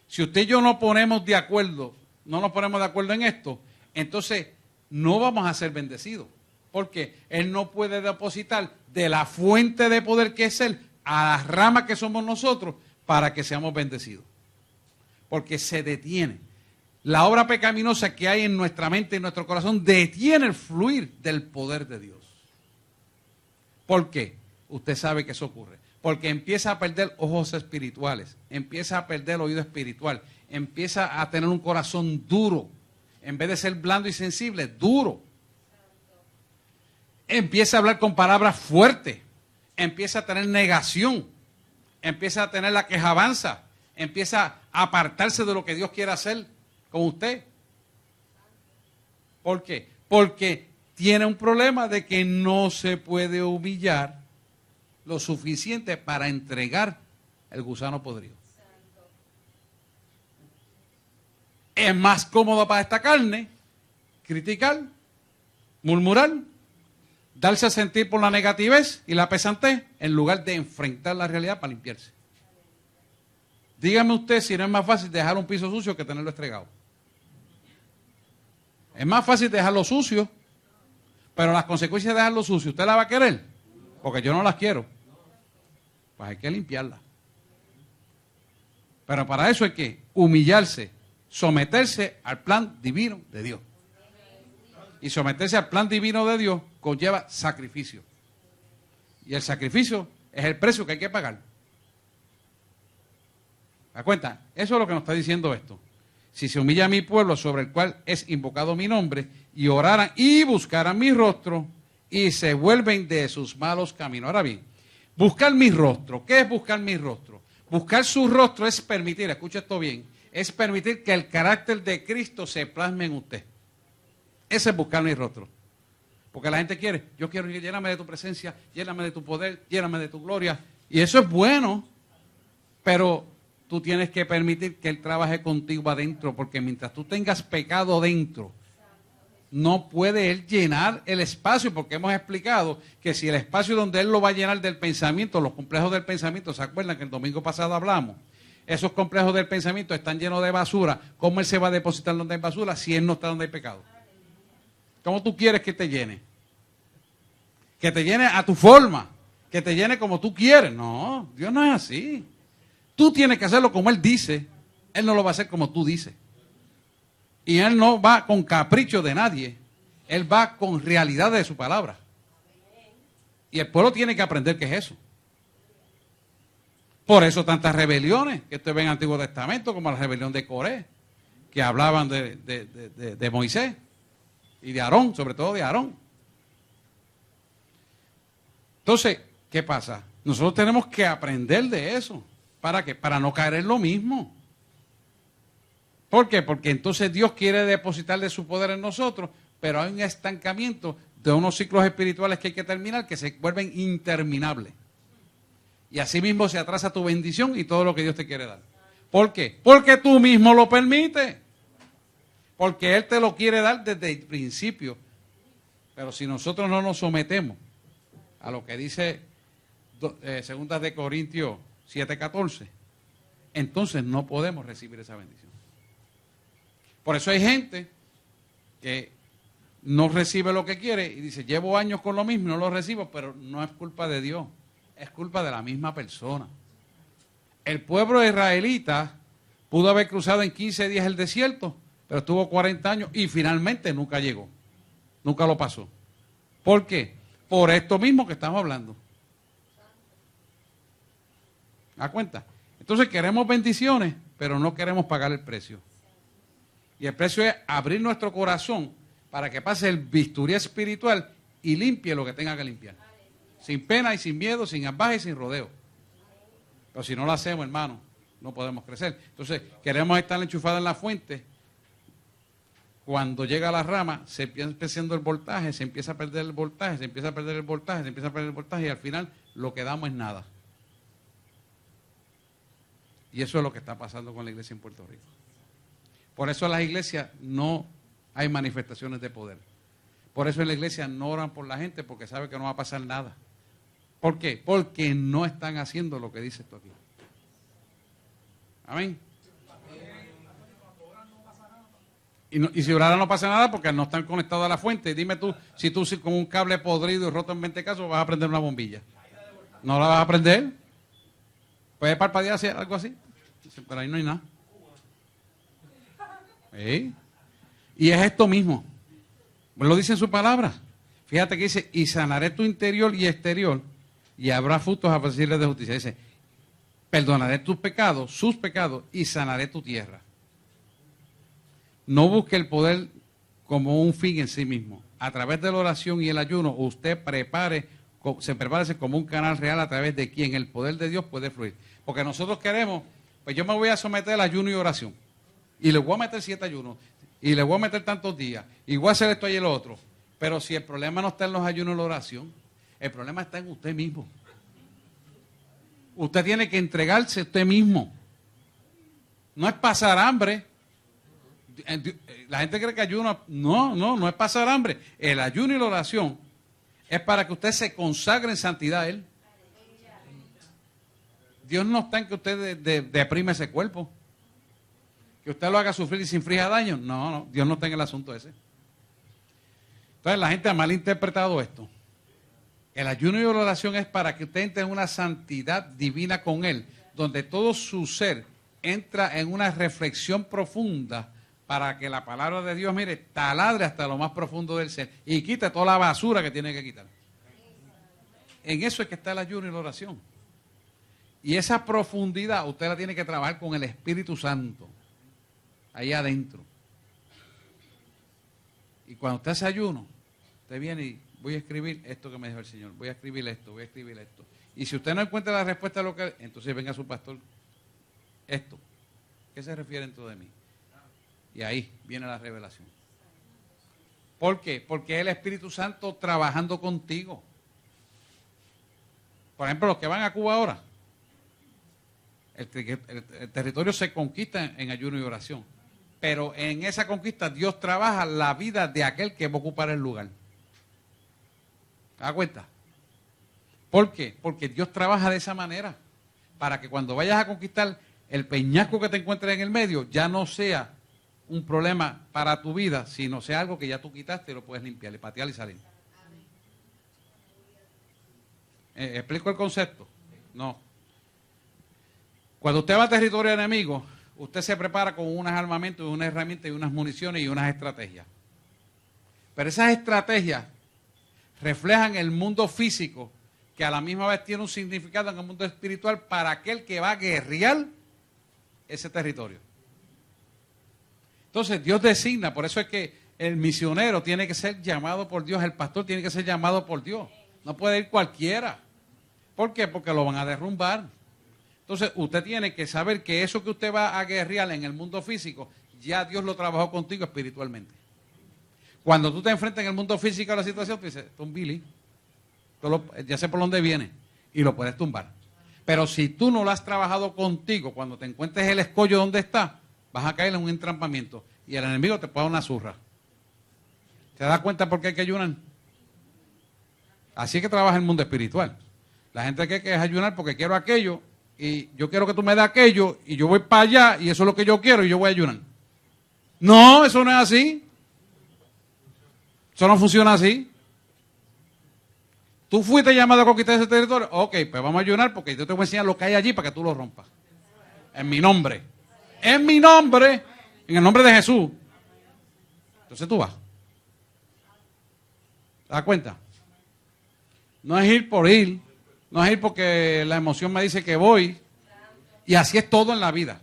[SPEAKER 4] Si usted y yo no nos ponemos de acuerdo en esto, entonces no vamos a ser bendecidos. Porque Él no puede depositar de la fuente de poder que es Él a las ramas que somos nosotros para que seamos bendecidos. Porque se detiene. La obra pecaminosa que hay en nuestra mente y en nuestro corazón detiene el fluir del poder de Dios. ¿Por qué? Usted sabe que eso ocurre. Porque empieza a perder ojos espirituales, empieza a perder oído espiritual, empieza a tener un corazón duro. En vez de ser blando y sensible, duro. Empieza a hablar con palabras fuertes, empieza a tener negación, empieza a tener la quejabanza, empieza a apartarse de lo que Dios quiere hacer con usted. ¿Por qué? Porque tiene un problema de que no se puede humillar lo suficiente para entregar el gusano podrido. Es más cómodo para esta carne criticar, murmurar, darse a sentir por la negativez y la pesantez, en lugar de enfrentar la realidad para limpiarse. Dígame usted si no es más fácil dejar un piso sucio que tenerlo estregado. Es más fácil dejarlo sucio, pero las consecuencias de dejarlo sucio, ¿usted la va a querer? Porque yo no las quiero. Pues hay que limpiarla. Pero para eso hay que humillarse, someterse al plan divino de Dios. Y someterse al plan divino de Dios conlleva sacrificio. Y el sacrificio es el precio que hay que pagar. ¿Da cuenta? Eso es lo que nos está diciendo esto. Si se humilla a mi pueblo sobre el cual es invocado mi nombre, y oraran y buscaran mi rostro, y se vuelven de sus malos caminos. Ahora bien, buscar mi rostro. ¿Qué es buscar mi rostro? Buscar su rostro es permitir, escucha esto bien, es permitir que el carácter de Cristo se plasme en usted. Ese es buscar mi rostro. Porque la gente quiere, yo quiero que lléname de tu presencia, lléname de tu poder, lléname de tu gloria. Y eso es bueno, pero tú tienes que permitir que Él trabaje contigo adentro, porque mientras tú tengas pecado dentro, no puede Él llenar el espacio, porque hemos explicado que si el espacio donde Él lo va a llenar del pensamiento, los complejos del pensamiento, ¿se acuerdan que el domingo pasado hablamos? Esos complejos del pensamiento están llenos de basura. ¿Cómo Él se va a depositar donde hay basura si Él no está donde hay pecado? ¿Cómo tú quieres que te llene? Que te llene a tu forma, que te llene como tú quieres. No, Dios no es así. Tú tienes que hacerlo como Él dice. Él no lo va a hacer como tú dices. Y Él no va con capricho de nadie. Él va con realidad de su palabra. Y el pueblo tiene que aprender qué es eso. Por eso tantas rebeliones que usted ve en el Antiguo Testamento, como la rebelión de Coré, que hablaban de Moisés y de Aarón, sobre todo de Aarón. Entonces, ¿qué pasa? Nosotros tenemos que aprender de eso. ¿Para qué? Para no caer en lo mismo. ¿Por qué? Porque entonces Dios quiere depositar de su poder en nosotros, pero hay un estancamiento de unos ciclos espirituales que hay que terminar, que se vuelven interminables. Y así mismo se atrasa tu bendición y todo lo que Dios te quiere dar. ¿Por qué? Porque tú mismo lo permites. Porque Él te lo quiere dar desde el principio. Pero si nosotros no nos sometemos a lo que dice 2 de Corintios 7:14, entonces no podemos recibir esa bendición. Por eso hay gente que no recibe lo que quiere y dice, llevo años con lo mismo y no lo recibo, pero no es culpa de Dios, es culpa de la misma persona. El pueblo israelita pudo haber cruzado en 15 días el desierto, pero estuvo 40 años y finalmente nunca llegó, nunca lo pasó. ¿Por qué? Por esto mismo que estamos hablando. ¿Da cuenta? Entonces queremos bendiciones, pero no queremos pagar el precio. Y el precio es abrir nuestro corazón para que pase el bisturí espiritual y limpie lo que tenga que limpiar. Sin pena y sin miedo, sin ambaje y sin rodeo. Pero si no lo hacemos, hermano, no podemos crecer. Entonces, queremos estar enchufados en la fuente. Cuando llega la rama, se empieza empezando el voltaje, se empieza a perder el voltaje, se empieza a perder el voltaje, se empieza a perder el voltaje y al final lo que damos es nada. Y eso es lo que está pasando con la iglesia en Puerto Rico. Por eso en las iglesias no hay manifestaciones de poder. Por eso en la iglesia no oran por la gente, porque saben que no va a pasar nada. ¿Por qué? Porque no están haciendo lo que dice esto aquí. Amén. Y si oraran no pasa nada porque no están conectados a la fuente. Dime tú, si tú con un cable podrido y roto en 20 casos vas a prender una bombilla. ¿No la vas a prender? ¿Puedes parpadear hacia algo así? Pero ahí no hay nada. ¿Eh? Y es esto mismo. Lo dice en su palabra. Fíjate que dice, y sanaré tu interior y exterior, y habrá frutos apacibles de justicia. Dice, perdonaré tus pecados, sus pecados, y sanaré tu tierra. No busque el poder como un fin en sí mismo. A través de la oración y el ayuno, usted se prepare como un canal real a través de quien el poder de Dios puede fluir. Porque nosotros queremos, pues yo me voy a someter al ayuno y oración. Y le voy a meter 7 ayunos. Y le voy a meter tantos días. Y voy a hacer esto y el otro. Pero si el problema no está en los ayunos y la oración, el problema está en usted mismo. Usted tiene que entregarse a usted mismo. No es pasar hambre. La gente cree que ayuno, no es pasar hambre. El ayuno y la oración es para que usted se consagre en santidad a Él. Dios no está en que usted deprime ese cuerpo, que usted lo haga sufrir y se inflija daño. No, Dios no está en el asunto ese. Entonces la gente ha malinterpretado esto. El ayuno y la oración es para que usted entre en una santidad divina con Él, donde todo su ser entra en una reflexión profunda para que la palabra de Dios, mire, taladre hasta lo más profundo del ser y quite toda la basura que tiene que quitar. En eso es que está el ayuno y la oración. Y esa profundidad usted la tiene que trabajar con el Espíritu Santo, ahí adentro. Y cuando usted hace ayuno, usted viene y voy a escribir esto que me dijo el Señor, voy a escribir esto, voy a escribir esto. Y si usted no encuentra la respuesta a lo que, entonces venga su pastor, esto, ¿qué se refiere dentro de mí? Y ahí viene la revelación. ¿Por qué? Porque es el Espíritu Santo trabajando contigo. Por ejemplo, los que van a Cuba ahora, el territorio se conquista en ayuno y oración. Pero en esa conquista Dios trabaja la vida de aquel que va a ocupar el lugar. ¿Te das cuenta? ¿Por qué? Porque Dios trabaja de esa manera. Para que cuando vayas a conquistar, el peñasco que te encuentres en el medio ya no sea un problema para tu vida, sino sea algo que ya tú quitaste y lo puedes limpiar, y patear y salir. ¿Explico el concepto? No. Cuando usted va a territorio enemigo, usted se prepara con unos armamentos, unas herramientas y unas municiones y unas estrategias. Pero esas estrategias reflejan el mundo físico, que a la misma vez tiene un significado en el mundo espiritual para aquel que va a guerrear ese territorio. Entonces Dios designa, por eso es que el misionero tiene que ser llamado por Dios, el pastor tiene que ser llamado por Dios. No puede ir cualquiera. ¿Por qué? Porque lo van a derrumbar. Entonces usted tiene que saber que eso que usted va a guerrear en el mundo físico, ya Dios lo trabajó contigo espiritualmente. Cuando tú te enfrentas en el mundo físico a la situación, tú dices, esto es un Billy, ya sé por dónde viene, y lo puedes tumbar. Pero si tú no lo has trabajado contigo, cuando te encuentres el escollo donde está, vas a caer en un entrampamiento y el enemigo te puede dar una zurra. ¿Te das cuenta por qué hay que ayunar? Así es que trabaja el mundo espiritual. La gente cree que es ayunar porque quiero aquello y yo quiero que tú me des aquello y yo voy para allá y eso es lo que yo quiero y yo voy a ayunar. No, eso no es así. Eso no funciona así. Tú fuiste llamado a conquistar ese territorio. Ok, pues vamos a ayunar porque yo te voy a enseñar lo que hay allí para que tú lo rompas. En mi nombre. En mi nombre. En el nombre de Jesús. Entonces tú vas. ¿Te das cuenta? No es ir por ir. No es ir porque la emoción me dice que voy. Y así es todo en la vida.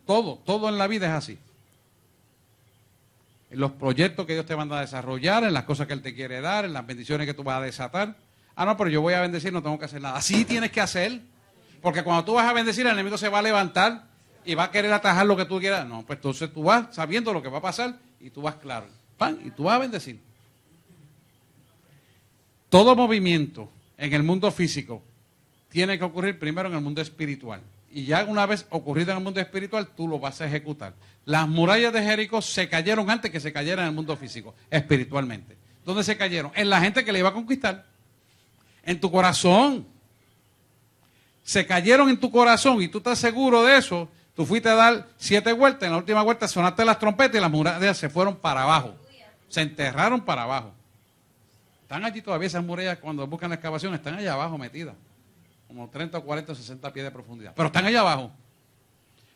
[SPEAKER 4] Todo en la vida es así. En los proyectos que Dios te manda a desarrollar, en las cosas que Él te quiere dar, en las bendiciones que tú vas a desatar. Ah, no, pero yo voy a bendecir, no tengo que hacer nada. Así tienes que hacer. Porque cuando tú vas a bendecir, el enemigo se va a levantar y va a querer atajar lo que tú quieras. No, pues entonces tú vas sabiendo lo que va a pasar y tú vas claro. ¡Pam! Y tú vas a bendecir. Todo movimiento en el mundo físico tiene que ocurrir primero en el mundo espiritual. Y ya una vez ocurrido en el mundo espiritual, tú lo vas a ejecutar. Las murallas de Jericó se cayeron antes que se cayeran en el mundo físico, espiritualmente. ¿Dónde se cayeron? En la gente que le iba a conquistar. En tu corazón. Se cayeron en tu corazón y tú estás seguro de eso. Tú fuiste a dar 7 vueltas, en la última vuelta sonaste las trompetas y las murallas se fueron para abajo. Se enterraron para abajo. Están allí todavía esas murallas, cuando buscan la excavación, están allá abajo metidas. Como 30, 40, 60 pies de profundidad. Pero están allá abajo.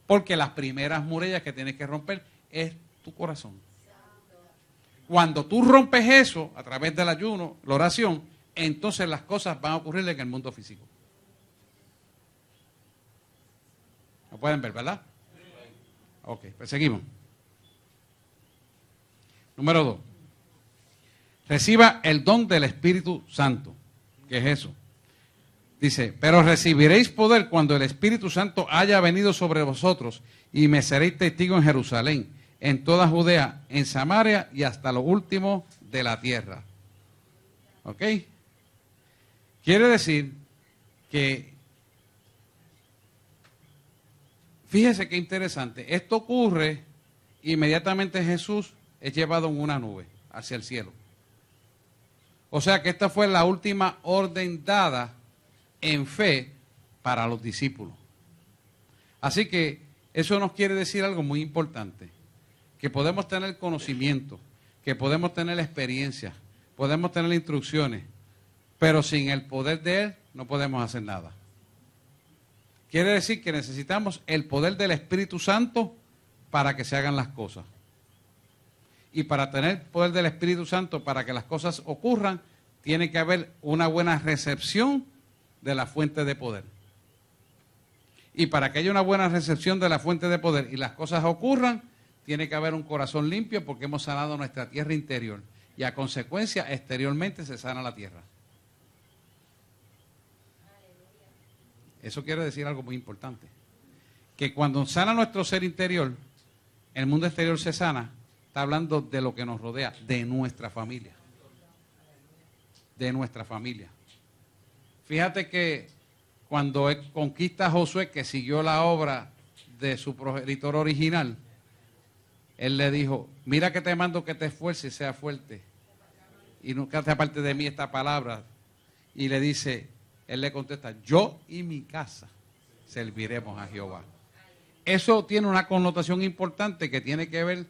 [SPEAKER 4] Porque las primeras murallas que tienes que romper es tu corazón. Cuando tú rompes eso, a través del ayuno, la oración, entonces las cosas van a ocurrir en el mundo físico. ¿Lo pueden ver, verdad? Ok, pues seguimos. Número 2. Reciba el don del Espíritu Santo. ¿Qué es eso? Dice, pero recibiréis poder cuando el Espíritu Santo haya venido sobre vosotros y me seréis testigo en Jerusalén, en toda Judea, en Samaria y hasta lo último de la tierra. ¿Ok? Quiere decir que, fíjese qué interesante, esto ocurre inmediatamente Jesús es llevado en una nube hacia el cielo. O sea que esta fue la última orden dada en fe para los discípulos. Así que eso nos quiere decir algo muy importante, que podemos tener conocimiento, que podemos tener experiencia, podemos tener instrucciones, pero sin el poder de Él no podemos hacer nada. Quiere decir que necesitamos el poder del Espíritu Santo para que se hagan las cosas. Y para tener el poder del Espíritu Santo, para que las cosas ocurran, tiene que haber una buena recepción de la fuente de poder. Y para que haya una buena recepción de la fuente de poder y las cosas ocurran, tiene que haber un corazón limpio porque hemos sanado nuestra tierra interior. Y a consecuencia, exteriormente se sana la tierra. Eso quiere decir algo muy importante. Que cuando sana nuestro ser interior, el mundo exterior se sana. Está hablando de lo que nos rodea, de nuestra familia. De nuestra familia. Fíjate que cuando conquista a Josué, que siguió la obra de su progenitor original, él le dijo, mira que te mando que te esfuerces y seas fuerte. Y nunca te aparte de mí esta palabra. Y le dice, él le contesta, yo y mi casa serviremos a Jehová. Eso tiene una connotación importante que tiene que ver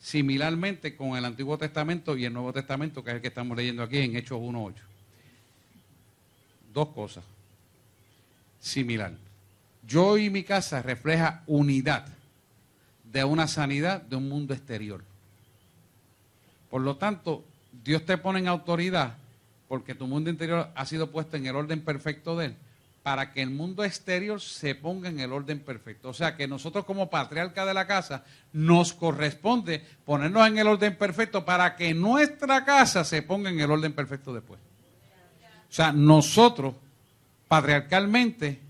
[SPEAKER 4] similarmente con el Antiguo Testamento y el Nuevo Testamento, que es el que estamos leyendo aquí en Hechos 1:8. Dos cosas. Similar. Yo y mi casa refleja unidad de una sanidad de un mundo exterior. Por lo tanto, Dios te pone en autoridad porque tu mundo interior ha sido puesto en el orden perfecto de Él, para que el mundo exterior se ponga en el orden perfecto. O sea, que nosotros como patriarca de la casa nos corresponde ponernos en el orden perfecto para que nuestra casa se ponga en el orden perfecto después. O sea, nosotros patriarcalmente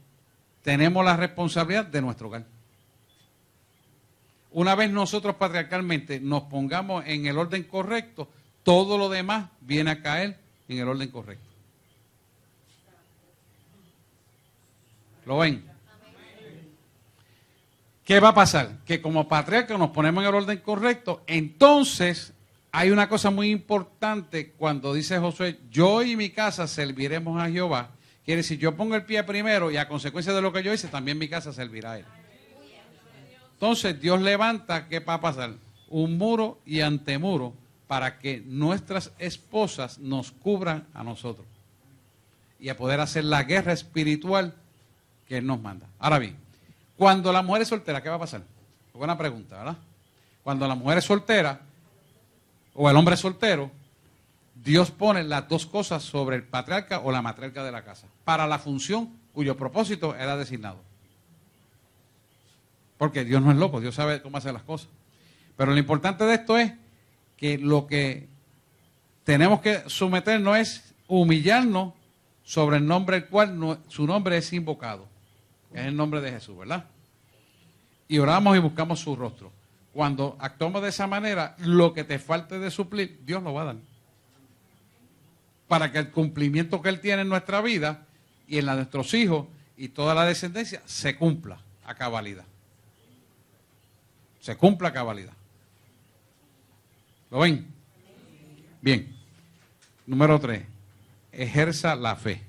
[SPEAKER 4] tenemos la responsabilidad de nuestro hogar. Una vez nosotros patriarcalmente nos pongamos en el orden correcto, todo lo demás viene a caer en el orden correcto. ¿Lo ven? ¿Qué va a pasar? Que como patriarca nos ponemos en el orden correcto, entonces hay una cosa muy importante cuando dice Josué, yo y mi casa serviremos a Jehová. Quiere decir, yo pongo el pie primero y a consecuencia de lo que yo hice, también mi casa servirá a Él. Entonces Dios levanta, ¿qué va a pasar? Un muro y antemuro para que nuestras esposas nos cubran a nosotros y a poder hacer la guerra espiritual que Él nos manda. Ahora bien, cuando la mujer es soltera, ¿qué va a pasar? Buena pregunta, ¿verdad? Cuando la mujer es soltera o el hombre es soltero, Dios pone las dos cosas sobre el patriarca o la matriarca de la casa para la función cuyo propósito era designado. Porque Dios no es loco, Dios sabe cómo hacer las cosas. Pero lo importante de esto es que lo que tenemos que someternos es humillarnos sobre el nombre el cual su nombre es invocado. Es el nombre de Jesús, ¿verdad? Y oramos y buscamos su rostro. Cuando actuamos de esa manera, lo que te falte de suplir, Dios lo va a dar. Para que el cumplimiento que Él tiene en nuestra vida y en la de nuestros hijos y toda la descendencia se cumpla a cabalidad. Se cumpla a cabalidad. ¿Lo ven? Bien. Número 3. Ejerza la fe.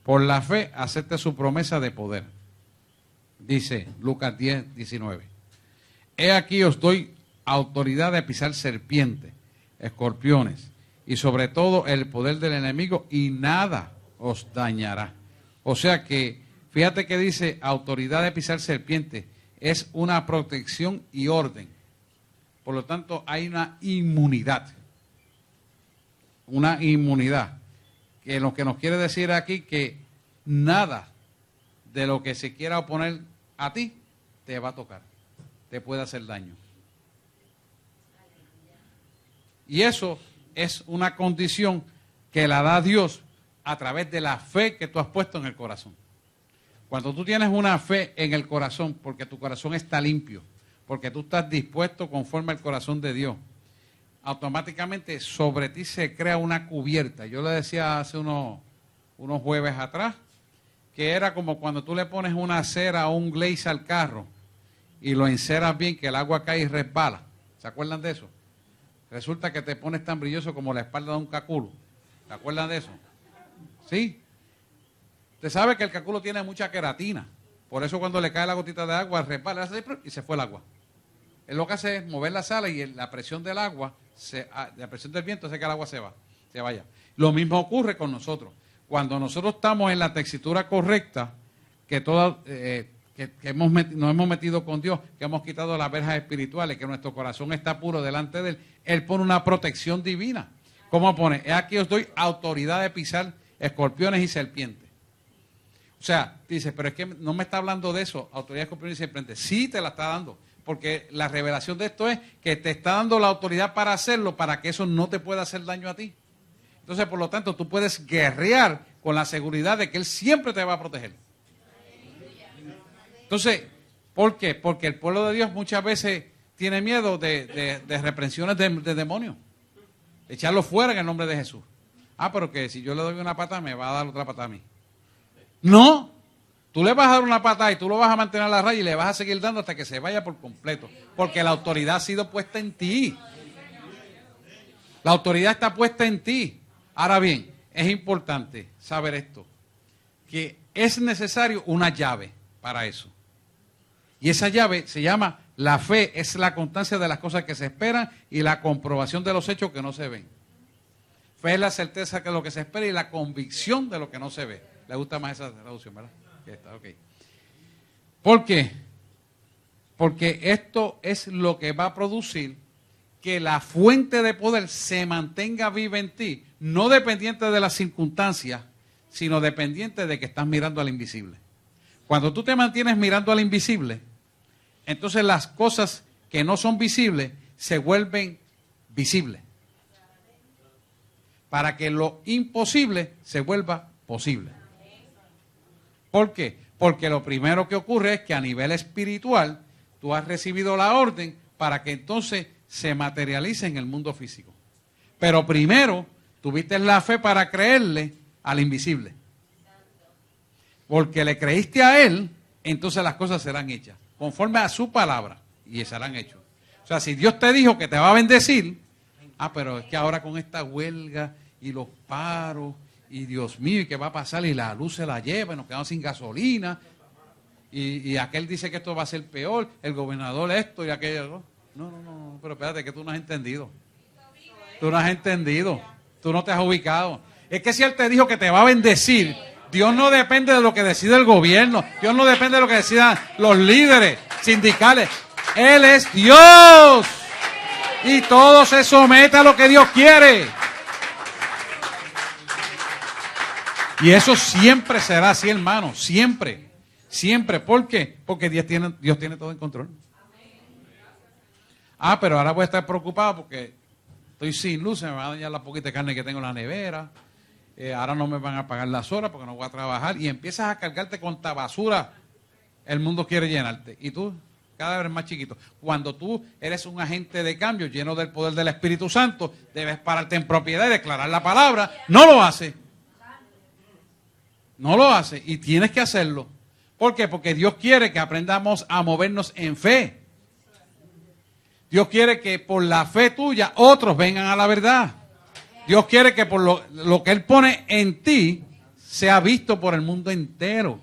[SPEAKER 4] Por la fe acepte su promesa de poder. Dice Lucas 10:19. He aquí os doy autoridad de pisar serpientes, escorpiones y sobre todo el poder del enemigo y nada os dañará. O sea que, fíjate que dice autoridad de pisar serpientes, es una protección y orden. Por lo tanto, hay una inmunidad. Una inmunidad. Que lo que nos quiere decir aquí que nada de lo que se quiera oponer a ti te va a tocar. Te puede hacer daño. Y eso es una condición que la da Dios a través de la fe que tú has puesto en el corazón. Cuando tú tienes una fe en el corazón, porque tu corazón está limpio, porque tú estás dispuesto conforme al corazón de Dios, automáticamente sobre ti se crea una cubierta. Yo le decía hace unos jueves atrás, que era como cuando tú le pones una cera o un glaze al carro y lo enceras bien, que el agua cae y resbala. ¿Se acuerdan de eso? Resulta que te pones tan brilloso como la espalda de un caculo. ¿Se acuerdan de eso? ¿Sí? Usted sabe que el caculo tiene mucha queratina. Por eso cuando le cae la gotita de agua, repara y se fue el agua. Él lo que hace es mover la sala y la presión del agua, la presión del viento hace que el agua se vaya. Lo mismo ocurre con nosotros. Cuando nosotros estamos en la textura correcta, que nos hemos metido con Dios, que hemos quitado las verjas espirituales, que nuestro corazón está puro delante de Él, Él pone una protección divina. ¿Cómo pone? Aquí os doy autoridad de pisar escorpiones y serpientes. O sea, dice, pero es que no me está hablando de eso, autoridad de escorpiones y serpientes. Sí te la está dando, porque la revelación de esto es que te está dando la autoridad para hacerlo, para que eso no te pueda hacer daño a ti. Entonces, por lo tanto, tú puedes guerrear con la seguridad de que Él siempre te va a proteger. Entonces, ¿por qué? Porque el pueblo de Dios muchas veces tiene miedo de reprensiones de demonios. Echarlo fuera en el nombre de Jesús. Ah, pero que si yo le doy una pata, me va a dar otra pata a mí. No, tú le vas a dar una pata y tú lo vas a mantener a la raya y le vas a seguir dando hasta que se vaya por completo. Porque la autoridad ha sido puesta en ti. La autoridad está puesta en ti. Ahora bien, es importante saber esto, que es necesario una llave para eso. Y esa llave se llama la fe, es la constancia de las cosas que se esperan y la comprobación de los hechos que no se ven. Fe es la certeza de lo que se espera y la convicción de lo que no se ve. ¿Le gusta más esa traducción, verdad? Está, okay. ¿Por qué? Porque esto es lo que va a producir que la fuente de poder se mantenga viva en ti, no dependiente de las circunstancias, sino dependiente de que estás mirando al invisible. Cuando tú te mantienes mirando al invisible, entonces las cosas que no son visibles se vuelven visibles. Para que lo imposible se vuelva posible. ¿Por qué? Porque lo primero que ocurre es que a nivel espiritual tú has recibido la orden para que entonces se materialice en el mundo físico. Pero primero tuviste la fe para creerle al invisible. Porque le creíste a Él, entonces las cosas serán hechas, conforme a su palabra, y serán hechas. O sea, si Dios te dijo que te va a bendecir, pero es que ahora con esta huelga y los paros, y Dios mío, ¿y qué va a pasar? Y la luz se la lleva, y nos quedamos sin gasolina, y aquel dice que esto va a ser peor, el gobernador esto y aquello. No, pero espérate, que tú no has entendido. Tú no has entendido, tú no te has ubicado. Es que si Él te dijo que te va a bendecir, Dios no depende de lo que decide el gobierno. Dios no depende de lo que decidan los líderes sindicales. Él es Dios. Y todo se somete a lo que Dios quiere. Y eso siempre será así, hermano. Siempre. Siempre. ¿Por qué? Porque Dios tiene todo en control. Pero ahora voy a estar preocupado porque estoy sin luz. Se me va a dañar la poquita carne que tengo en la nevera. Ahora no me van a pagar las horas porque no voy a trabajar, y empiezas a cargarte con esta basura. El mundo quiere llenarte y tú cada vez más chiquito. Cuando tú eres un agente de cambio lleno del poder del Espíritu Santo, debes pararte en propiedad y declarar la palabra. No lo hace. No lo hace y tienes que hacerlo. ¿Por qué? Porque Dios quiere que aprendamos a movernos en fe. Dios quiere que por la fe tuya otros vengan a la verdad. Dios quiere que por lo que Él pone en ti sea visto por el mundo entero.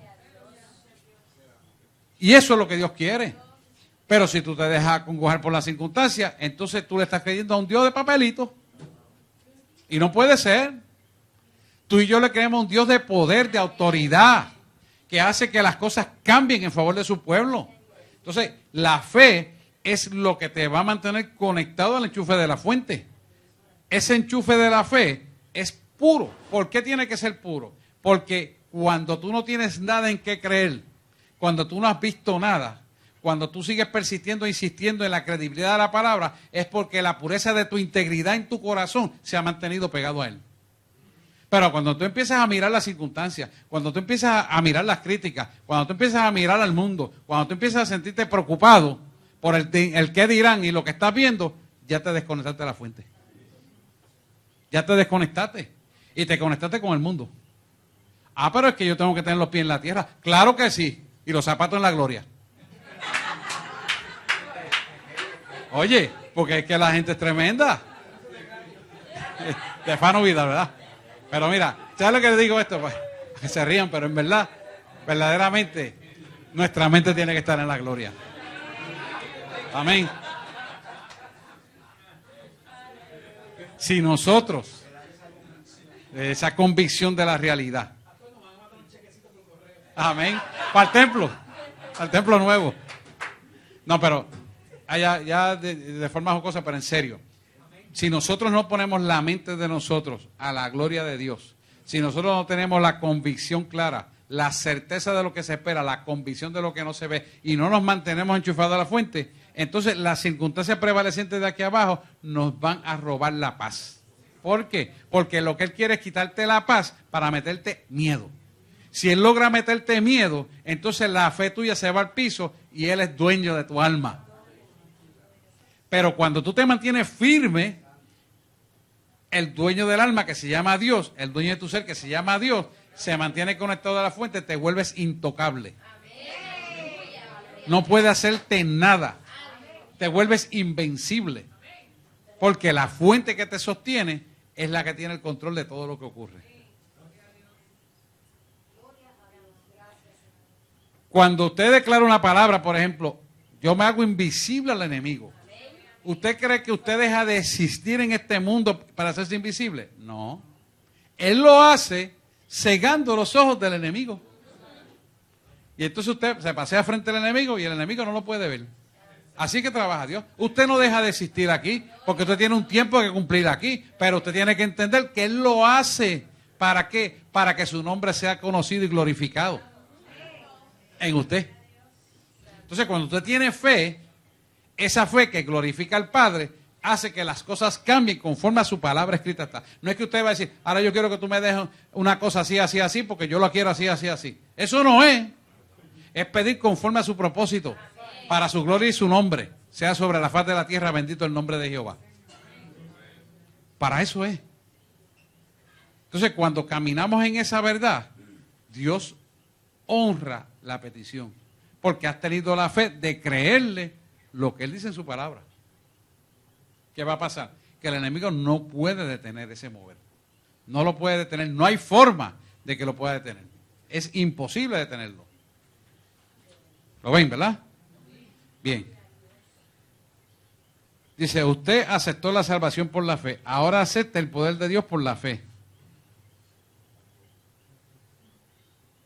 [SPEAKER 4] Y eso es lo que Dios quiere. Pero si tú te dejas congojar por las circunstancias, entonces tú le estás creyendo a un Dios de papelito. Y no puede ser. Tú y yo le creemos a un Dios de poder, de autoridad, que hace que las cosas cambien en favor de su pueblo. Entonces, la fe es lo que te va a mantener conectado al enchufe de la fuente. Ese enchufe de la fe es puro. ¿Por qué tiene que ser puro? Porque cuando tú no tienes nada en qué creer, cuando tú no has visto nada, cuando tú sigues persistiendo e insistiendo en la credibilidad de la palabra, es porque la pureza de tu integridad en tu corazón se ha mantenido pegado a Él. Pero cuando tú empiezas a mirar las circunstancias, cuando tú empiezas a mirar las críticas, cuando tú empiezas a mirar al mundo, cuando tú empiezas a sentirte preocupado por el qué dirán y lo que estás viendo, ya te desconectaste de la fuente. Ya te desconectaste y te conectaste con el mundo. Pero es que yo tengo que tener los pies en la tierra. Claro que sí. Y los zapatos en la gloria. Oye, porque es que la gente es tremenda. Estefano Vidal, ¿verdad? Pero mira, ¿sabes lo que le digo esto? Pues, que se rían, pero en verdad, verdaderamente, nuestra mente tiene que estar en la gloria. Amén. Si nosotros, esa convicción de la realidad. Amén. Para el templo nuevo. No, pero ya de forma jocosa, pero en serio. Si nosotros no ponemos la mente de nosotros a la gloria de Dios, si nosotros no tenemos la convicción clara, la certeza de lo que se espera, la convicción de lo que no se ve, y no nos mantenemos enchufados a la fuente, entonces las circunstancias prevalecientes de aquí abajo nos van a robar la paz. ¿Por qué? Porque lo que Él quiere es quitarte la paz para meterte miedo. Si Él logra meterte miedo, entonces la fe tuya se va al piso y Él es dueño de tu alma. Pero cuando tú te mantienes firme, el dueño del alma que se llama Dios, el dueño de tu ser que se llama Dios, se mantiene conectado a la fuente, te vuelves intocable. No puede hacerte nada. Te vuelves invencible. Porque la fuente que te sostiene es la que tiene el control de todo lo que ocurre. Cuando usted declara una palabra, por ejemplo, yo me hago invisible al enemigo. ¿Usted cree que usted deja de existir en este mundo para hacerse invisible? No. Él lo hace cegando los ojos del enemigo. Y entonces usted se pasea frente al enemigo y el enemigo no lo puede ver. Así que trabaja Dios. Usted no deja de existir aquí porque usted tiene un tiempo que cumplir aquí, pero usted tiene que entender que Él lo hace. ¿Para qué? Para que su nombre sea conocido y glorificado en usted. Entonces, cuando usted tiene fe, esa fe que glorifica al Padre hace que las cosas cambien conforme a su palabra escrita está. No es que usted va a decir, ahora yo quiero que tú me dejes una cosa así, así, así, porque yo lo quiero así, así, así. Eso no es. Es pedir conforme a su propósito, para su gloria y su nombre, sea sobre la faz de la tierra, bendito el nombre de Jehová. Para eso es. Entonces, cuando caminamos en esa verdad, Dios honra la petición, porque has tenido la fe de creerle lo que Él dice en su palabra. ¿Qué va a pasar? Que el enemigo no puede detener ese mover. No lo puede detener. No hay forma de que lo pueda detener. Es imposible detenerlo. ¿Lo ven, verdad? Bien. Dice, usted aceptó la salvación por la fe. Ahora acepta el poder de Dios por la fe.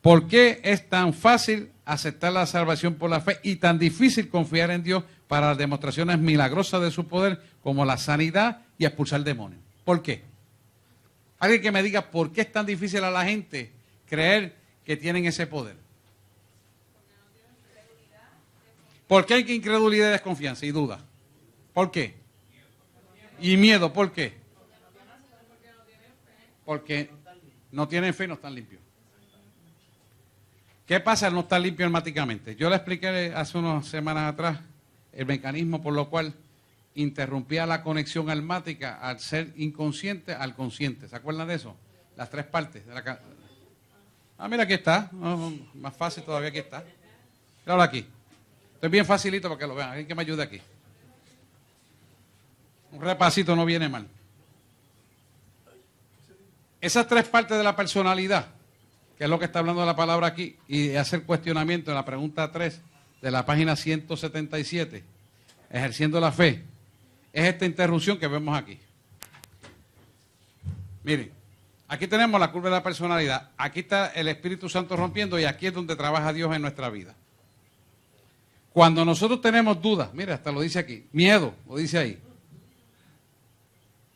[SPEAKER 4] ¿Por qué es tan fácil aceptar la salvación por la fe y tan difícil confiar en Dios para las demostraciones milagrosas de su poder como la sanidad y expulsar demonios? ¿Por qué? Alguien que me diga por qué es tan difícil a la gente creer que tienen ese poder. ¿Por qué hay incredulidad, desconfianza y duda? ¿Por qué? Y miedo, ¿por qué? Porque no tienen fe y no están limpios. ¿Qué pasa al no estar limpio almáticamente? Yo le expliqué hace unas semanas atrás el mecanismo por lo cual interrumpía la conexión almática al ser inconsciente al consciente. ¿Se acuerdan de eso? Las tres partes de la... mira, aquí está. Más fácil todavía, aquí está. Míralo aquí. Esto es bien facilito para que lo vean. Alguien que me ayude aquí. Un repasito no viene mal. Esas tres partes de la personalidad, que es lo que está hablando la palabra aquí, y hacer cuestionamiento en la pregunta 3 de la página 177, ejerciendo la fe, es esta interrupción que vemos aquí. Miren, aquí tenemos la curva de la personalidad, aquí está el Espíritu Santo rompiendo y aquí es donde trabaja Dios en nuestra vida. Cuando nosotros tenemos dudas, mira, hasta lo dice aquí, miedo, lo dice ahí,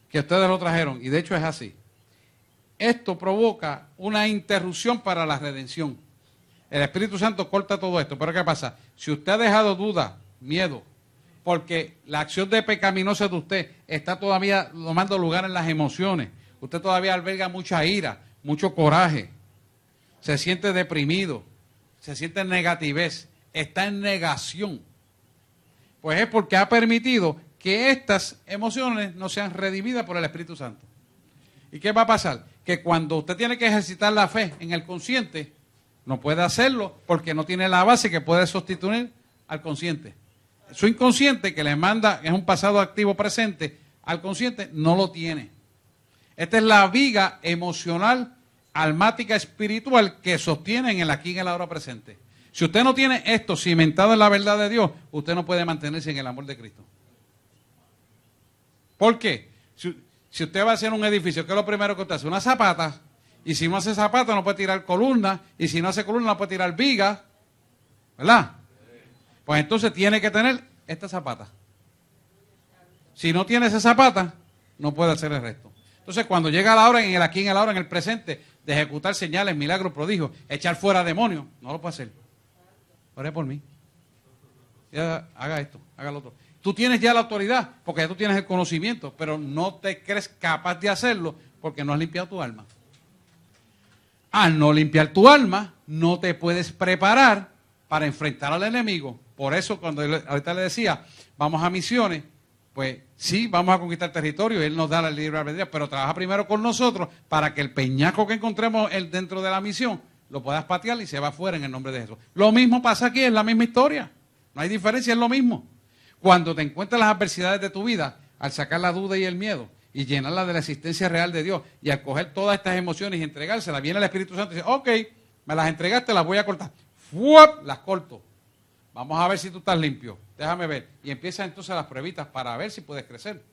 [SPEAKER 4] que ustedes lo trajeron, y de hecho es así. Esto provoca una interrupción para la redención. El Espíritu Santo corta todo esto. Pero ¿qué pasa? Si usted ha dejado duda, miedo, porque la acción de pecaminosa de usted está todavía tomando lugar en las emociones, usted todavía alberga mucha ira, mucho coraje, se siente deprimido, se siente en negativez, está en negación, pues es porque ha permitido que estas emociones no sean redimidas por el Espíritu Santo. ¿Y qué va a pasar? Que cuando usted tiene que ejercitar la fe en el consciente, no puede hacerlo porque no tiene la base que puede sustituir al consciente. su inconsciente que le manda, es un pasado activo presente, al consciente no lo tiene. Esta es la viga emocional, almática, espiritual que sostiene en el aquí y en el ahora presente. Si usted no tiene esto cimentado en la verdad de Dios, usted no puede mantenerse en el amor de Cristo. ¿Por qué? Si usted va a hacer un edificio, ¿qué es lo primero que usted hace? Una zapata. Y si no hace zapata, no puede tirar columna. Y si no hace columna, no puede tirar viga. ¿Verdad? Pues entonces tiene que tener esta zapata. Si no tiene esa zapata, no puede hacer el resto. Entonces, cuando llega la hora, en el aquí, en el ahora, en el presente, de ejecutar señales, milagros, prodigios, echar fuera demonios, no lo puede hacer. Ore por mí. Ya, haga esto, haga lo otro. Tú tienes ya la autoridad, porque ya tú tienes el conocimiento, pero no te crees capaz de hacerlo porque no has limpiado tu alma. Al no limpiar tu alma, no te puedes preparar para enfrentar al enemigo. Por eso, cuando ahorita le decía, vamos a misiones, pues sí, vamos a conquistar territorio, Él nos da la libre albedrío, pero trabaja primero con nosotros para que el peñaco que encontremos dentro de la misión lo puedas patear y se va afuera en el nombre de Jesús. Lo mismo pasa aquí, es la misma historia. No hay diferencia, es lo mismo. Cuando te encuentras las adversidades de tu vida, al sacar la duda y el miedo y llenarla de la existencia real de Dios y al coger todas estas emociones y entregárselas, viene el Espíritu Santo y dice, ok, me las entregaste, las voy a cortar. ¡Fuap! Las corto. Vamos a ver si tú estás limpio. Déjame ver. Y empiezan entonces las pruebitas para ver si puedes crecer.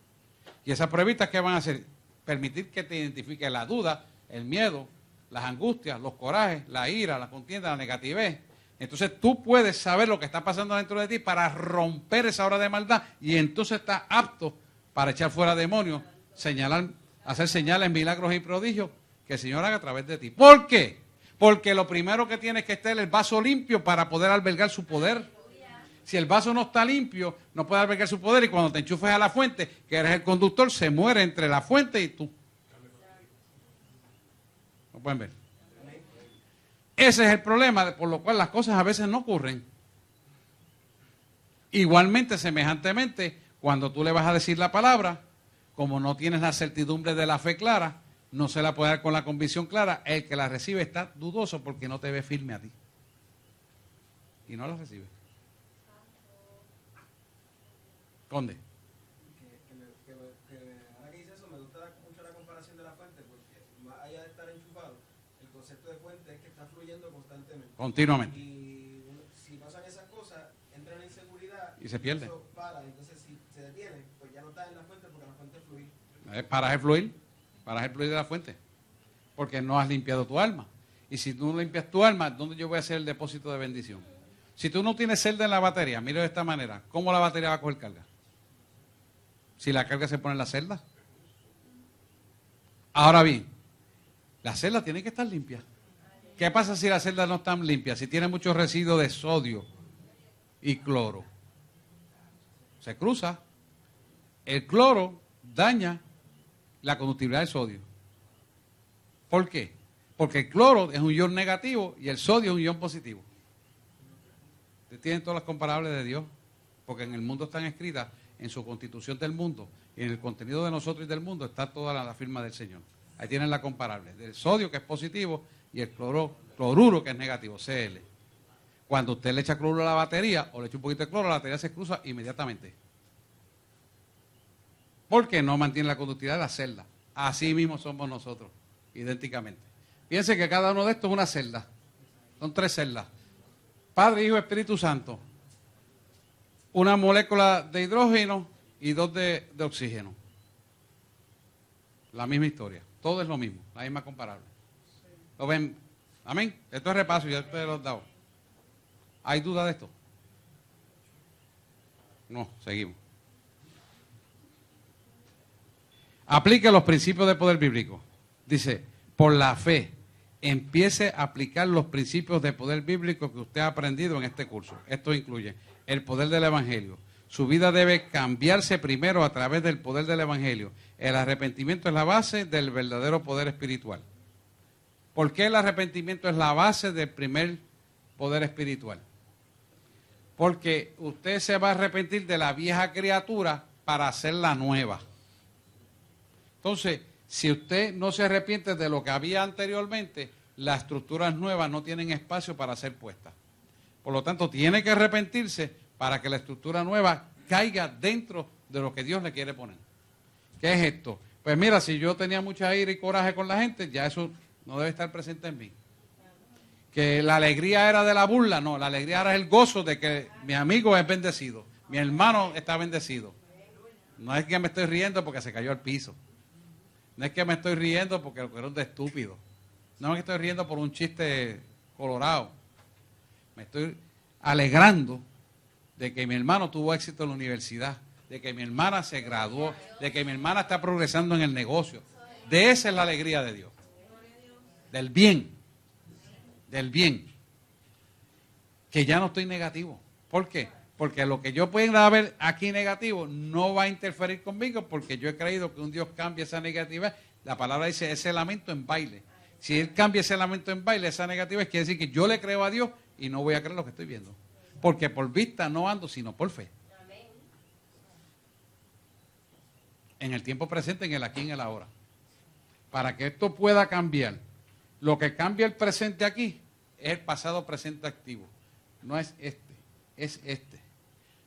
[SPEAKER 4] Y esas pruebitas, ¿qué van a hacer? Permitir que te identifique la duda, el miedo, las angustias, los corajes, la ira, la contienda, la negativez. Entonces tú puedes saber lo que está pasando dentro de ti para romper esa hora de maldad y entonces estás apto para echar fuera demonios, señalar, hacer señales, milagros y prodigios que el Señor haga a través de ti. ¿Por qué? Porque lo primero que tienes que estar el vaso limpio para poder albergar su poder. Si el vaso no está limpio, no puede albergar su poder y cuando te enchufes a la fuente, que eres el conductor, se muere entre la fuente y tú. ¿Lo pueden ver? Ese es el problema por lo cual las cosas a veces no ocurren. Igualmente, semejantemente, cuando tú le vas a decir la palabra, como no tienes la certidumbre de la fe clara, no se la puede dar con la convicción clara, el que la recibe está dudoso porque no te ve firme a ti. Y no la recibe. Conde.
[SPEAKER 5] Ahora que dice eso, me gusta mucho la comparación de la fuente, porque más allá de estar enchufado, el concepto de fuente es que está fluyendo constantemente.
[SPEAKER 4] Continuamente.
[SPEAKER 5] Y si pasan esas cosas, entra en la inseguridad
[SPEAKER 4] y se pierde.
[SPEAKER 5] Eso para, entonces si se detiene, pues ya no está en la fuente porque la fuente fluye.
[SPEAKER 4] Para el fluir de la fuente, porque no has limpiado tu alma. Y si tú no limpias tu alma, ¿dónde yo voy a hacer el depósito de bendición? Si tú no tienes celda en la batería, mira de esta manera, ¿cómo la batería va a coger carga? Si la carga se pone en la celda. Ahora bien, la celda tiene que estar limpia. ¿Qué pasa si la celda no está limpia? Si tiene mucho residuo de sodio y cloro. Se cruza. El cloro daña la conductividad del sodio. ¿Por qué? Porque el cloro es un ion negativo y el sodio es un ion positivo. Ustedes tienen todas las comparables de Dios, porque en el mundo están escritas, en su constitución del mundo, y en el contenido de nosotros y del mundo está toda la firma del Señor. Ahí tienen la comparable, del sodio que es positivo y el cloruro que es negativo, Cl. Cuando usted le echa cloruro a la batería o le echa un poquito de cloro, la batería se cruza inmediatamente. Porque no mantiene la conductividad de la celda. Así mismo somos nosotros, idénticamente. Piense que cada uno de estos es una celda. Son 3 celdas. Padre, Hijo, Espíritu Santo. Una molécula de hidrógeno y 2 de oxígeno. La misma historia. Todo es lo mismo, la misma comparable. ¿Lo ven? Amén. Esto es repaso, ya ustedes lo han dado. ¿Hay duda de esto? No, seguimos. Aplique los principios de poder bíblico. Dice, por la fe, empiece a aplicar los principios de poder bíblico que usted ha aprendido en este curso. Esto incluye el poder del Evangelio. Su vida debe cambiarse primero a través del poder del Evangelio. El arrepentimiento es la base del verdadero poder espiritual. ¿Por qué el arrepentimiento es la base del primer poder espiritual? Porque usted se va a arrepentir de la vieja criatura para hacerla nueva. Entonces, si usted no se arrepiente de lo que había anteriormente, las estructuras nuevas no tienen espacio para ser puestas. Por lo tanto, tiene que arrepentirse para que la estructura nueva caiga dentro de lo que Dios le quiere poner. ¿Qué es esto? Pues mira, si yo tenía mucha ira y coraje con la gente, ya eso no debe estar presente en mí. Que la alegría era de la burla, no, la alegría era el gozo de que mi amigo es bendecido, mi hermano está bendecido. No es que me estoy riendo porque se cayó al piso. No es que me estoy riendo porque lo cogieron de estúpido. No es que estoy riendo por un chiste colorado. Me estoy alegrando de que mi hermano tuvo éxito en la universidad, de que mi hermana se graduó, de que mi hermana está progresando en el negocio. De esa es la alegría de Dios. Del bien. Del bien. Que ya no estoy negativo. ¿Por qué? Porque lo que yo pueda ver aquí negativo no va a interferir conmigo, porque yo he creído que un Dios cambia esa negatividad. La palabra dice ese lamento en baile. Si Él cambia ese lamento en baile, esa negatividad quiere decir que yo le creo a Dios y no voy a creer lo que estoy viendo. Porque por vista no ando, sino por fe. En el tiempo presente, en el aquí y en el ahora. Para que esto pueda cambiar, lo que cambia el presente aquí es el pasado presente activo. No es este, es este.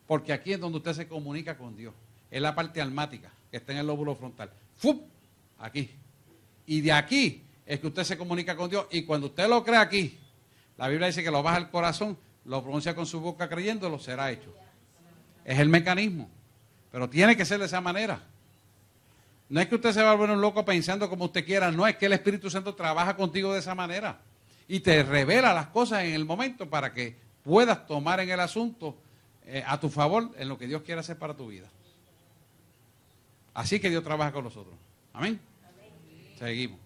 [SPEAKER 4] Porque aquí es donde usted se comunica con Dios. Es la parte almática, que está en el lóbulo frontal. ¡Fup! Aquí. Y de aquí es que usted se comunica con Dios. Y cuando usted lo cree aquí, la Biblia dice que lo baja al corazón, lo pronuncia con su boca creyéndolo, será hecho. Es el mecanismo. Pero tiene que ser de esa manera. No es que usted se va a volver un loco pensando como usted quiera. No, es que el Espíritu Santo trabaja contigo de esa manera. Y te revela las cosas en el momento para que puedas tomar en el asunto a tu favor en lo que Dios quiere hacer para tu vida. Así que Dios trabaja con nosotros. Amén. Seguimos.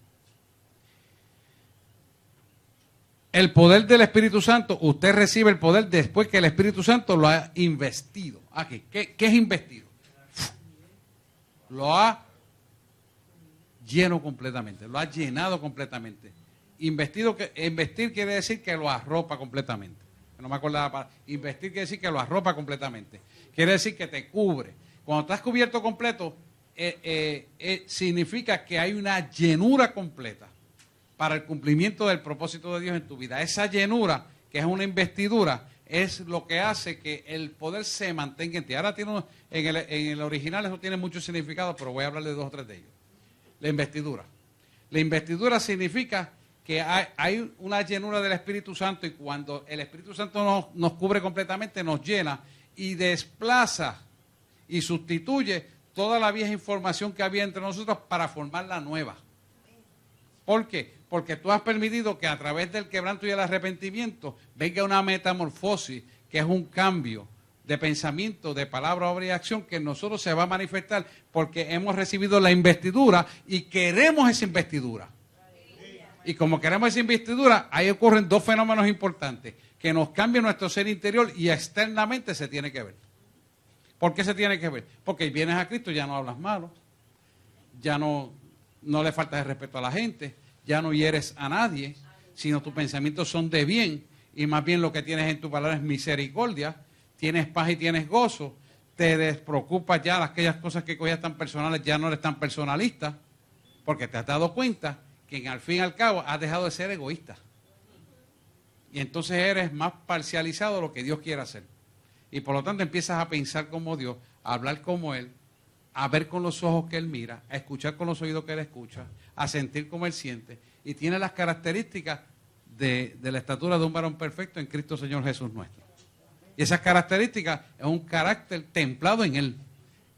[SPEAKER 4] El poder del Espíritu Santo, usted recibe el poder después que el Espíritu Santo lo ha investido. Aquí, ¿qué es investido? Lo ha lleno completamente, lo ha llenado completamente. Investir quiere decir que lo arropa completamente. No me acuerdo la palabra. Investir quiere decir que lo arropa completamente. Quiere decir que te cubre. Cuando estás cubierto completo, significa que hay una llenura completa para el cumplimiento del propósito de Dios en tu vida. Esa llenura, que es una investidura, es lo que hace que el poder se mantenga en ti. Ahora en el original eso tiene mucho significado, pero voy a hablar de 2 o 3 de ellos. La investidura. La investidura significa que hay una llenura del Espíritu Santo, y cuando el Espíritu Santo nos cubre completamente, nos llena y desplaza y sustituye toda la vieja información que había entre nosotros para formar la nueva. ¿Por qué? Porque tú has permitido que a través del quebranto y el arrepentimiento venga una metamorfosis, que es un cambio de pensamiento, de palabra, obra y acción, que en nosotros se va a manifestar porque hemos recibido la investidura y queremos esa investidura. Y como queremos esa investidura, ahí ocurren 2 fenómenos importantes, que nos cambia nuestro ser interior y externamente se tiene que ver. ¿Por qué se tiene que ver? Porque vienes a Cristo, ya no hablas malo, ya no le faltas el respeto a la gente, ya no hieres a nadie, sino tus pensamientos son de bien, y más bien lo que tienes en tu palabra es misericordia, tienes paz y tienes gozo, te despreocupas ya de aquellas cosas que cogías tan personales, ya no eres tan personalista, porque te has dado cuenta que al fin y al cabo has dejado de ser egoísta. Y entonces eres más parcializado de lo que Dios quiere hacer. Y por lo tanto empiezas a pensar como Dios, a hablar como Él, a ver con los ojos que Él mira, a escuchar con los oídos que Él escucha, a sentir como Él siente. Y tiene las características de la estatura de un varón perfecto en Cristo Señor Jesús nuestro. Y esas características es un carácter templado en Él,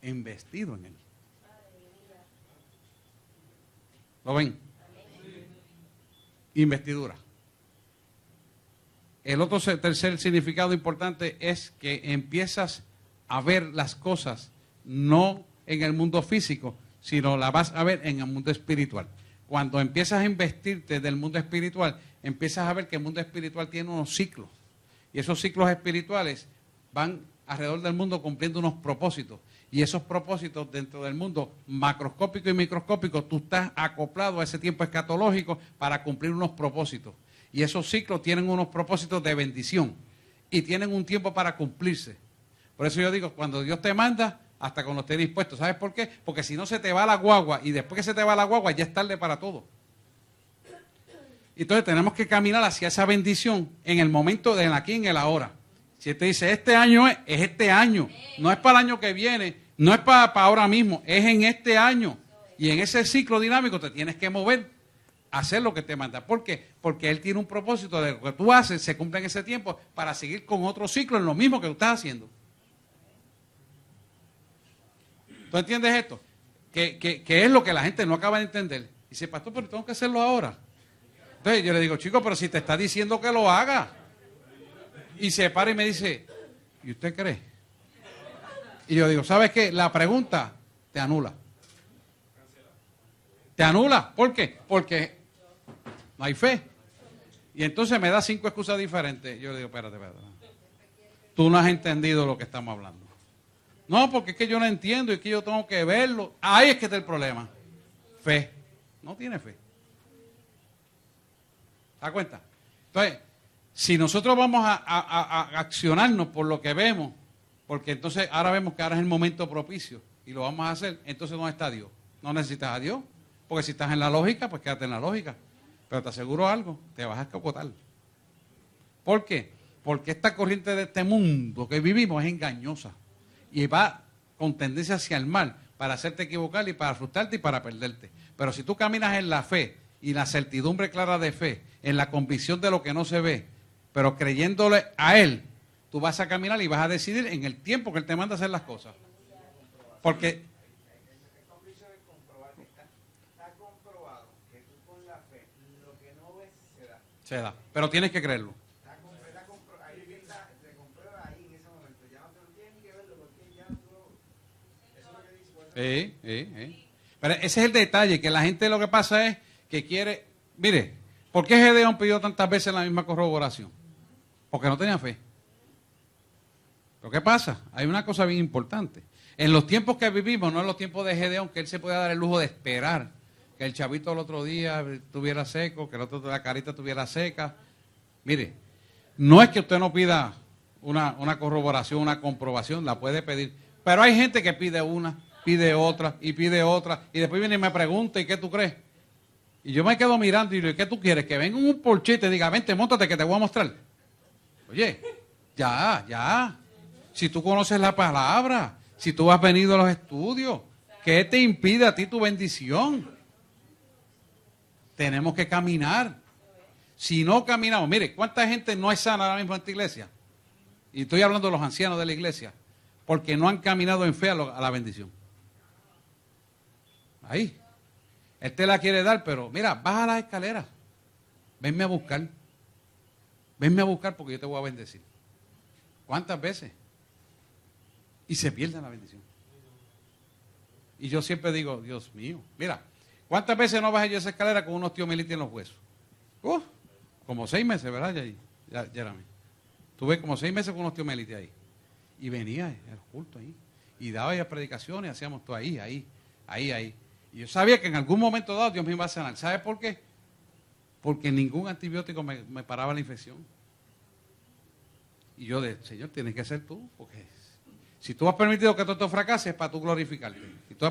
[SPEAKER 4] investido en Él. ¿Lo ven? Investidura. El otro tercer significado importante es que empiezas a ver las cosas no en el mundo físico, sino la vas a ver en el mundo espiritual. Cuando empiezas a investirte del mundo espiritual, empiezas a ver que el mundo espiritual tiene unos ciclos. Y esos ciclos espirituales van alrededor del mundo cumpliendo unos propósitos. Y esos propósitos dentro del mundo macroscópico y microscópico, tú estás acoplado a ese tiempo escatológico para cumplir unos propósitos. Y esos ciclos tienen unos propósitos de bendición y tienen un tiempo para cumplirse. Por eso yo digo, cuando Dios te manda, hasta cuando estés dispuesto. ¿Sabes por qué? Porque si no se te va la guagua, y después que se te va la guagua ya es tarde para todo. Entonces tenemos que caminar hacia esa bendición en el momento, en el aquí y en el ahora. Si Él te dice, este año es este año. No es para el año que viene, no es para ahora mismo, es en este año. Y en ese ciclo dinámico te tienes que mover, hacer lo que te manda. ¿Por qué? Porque Él tiene un propósito de lo que tú haces, se cumple en ese tiempo, para seguir con otro ciclo en lo mismo que tú estás haciendo. ¿Tú entiendes esto? Que es lo que la gente no acaba de entender. Y dice, pastor, pero tengo que hacerlo ahora. Entonces yo le digo, chico, pero si te está diciendo que lo haga. Y se para y me dice, ¿y usted cree? Y yo digo, ¿sabes qué? La pregunta te anula. Te anula. ¿Por qué? Porque no hay fe. Y entonces me da 5 excusas diferentes. Yo le digo, espérate. Tú no has entendido lo que estamos hablando. No, porque es que yo no entiendo y es que yo tengo que verlo. Ahí es que está el problema. Fe. No tiene fe. ¿Te das cuenta? Entonces, si nosotros vamos a accionarnos por lo que vemos, porque entonces ahora vemos que ahora es el momento propicio y lo vamos a hacer, entonces ¿dónde está Dios? No necesitas a Dios, porque si estás en la lógica, pues quédate en la lógica. Pero te aseguro algo, te vas a escapotar. ¿Por qué? Porque esta corriente de este mundo que vivimos es engañosa y va con tendencia hacia el mal para hacerte equivocar y para frustrarte y para perderte. Pero si tú caminas en la fe y la certidumbre clara de fe, en la convicción de lo que no se ve, pero creyéndole a Él, tú vas a caminar y vas a decidir en el tiempo que Él te manda a hacer las cosas. Porque
[SPEAKER 5] está comprobado que tú con la fe, lo que no ves se da.
[SPEAKER 4] se da, pero tienes que creerlo.
[SPEAKER 5] Se comprueba ahí en ese momento. Ya no tienes que verlo porque ya tú... Eso es lo que dice.
[SPEAKER 4] Sí. Pero ese es el detalle, que la gente lo que pasa es que quiere... Mire, ¿por qué Gedeón pidió tantas veces la misma corroboración? Porque no tenía fe. ¿Pero qué pasa? Hay una cosa bien importante. En los tiempos que vivimos, no en los tiempos de Gedeón, que él se podía dar el lujo de esperar que el chavito el otro día estuviera seco, que el otro la carita estuviera seca. Mire, no es que usted no pida una corroboración, una comprobación, la puede pedir. Pero hay gente que pide una, pide otra, y después viene y me pregunta, ¿y qué tú crees? Y yo me quedo mirando y digo, ¿qué tú quieres? Que venga un Porsche y te diga, vente, móntate que te voy a mostrar. Oye, ya. Si tú conoces la palabra, si tú has venido a los estudios, ¿qué te impide a ti tu bendición? Tenemos que caminar. Si no caminamos, mire, ¿cuánta gente no es sana ahora mismo en esta iglesia? Y estoy hablando de los ancianos de la iglesia, porque no han caminado en fe a la bendición. Ahí. Él te la quiere dar, pero mira, baja las escaleras. Venme a buscar. Venme a buscar porque yo te voy a bendecir. ¿Cuántas veces? Y se pierde la bendición. Y yo siempre digo, Dios mío, mira, ¿cuántas veces no bajé yo esa escalera con unos osteomielitis en los huesos? Como 6 meses, ¿verdad, Jeremy? Tuve como 6 meses con unos osteomielitis ahí. Y venía el culto ahí. Y daba ya predicaciones, hacíamos todo ahí. Y yo sabía que en algún momento dado Dios me iba a sanar. ¿Sabe por qué? Porque ningún antibiótico me paraba la infección. Y yo Señor, tienes que ser tú, porque si tú has permitido que todo esto fracase, es para tú glorificarte. Y tú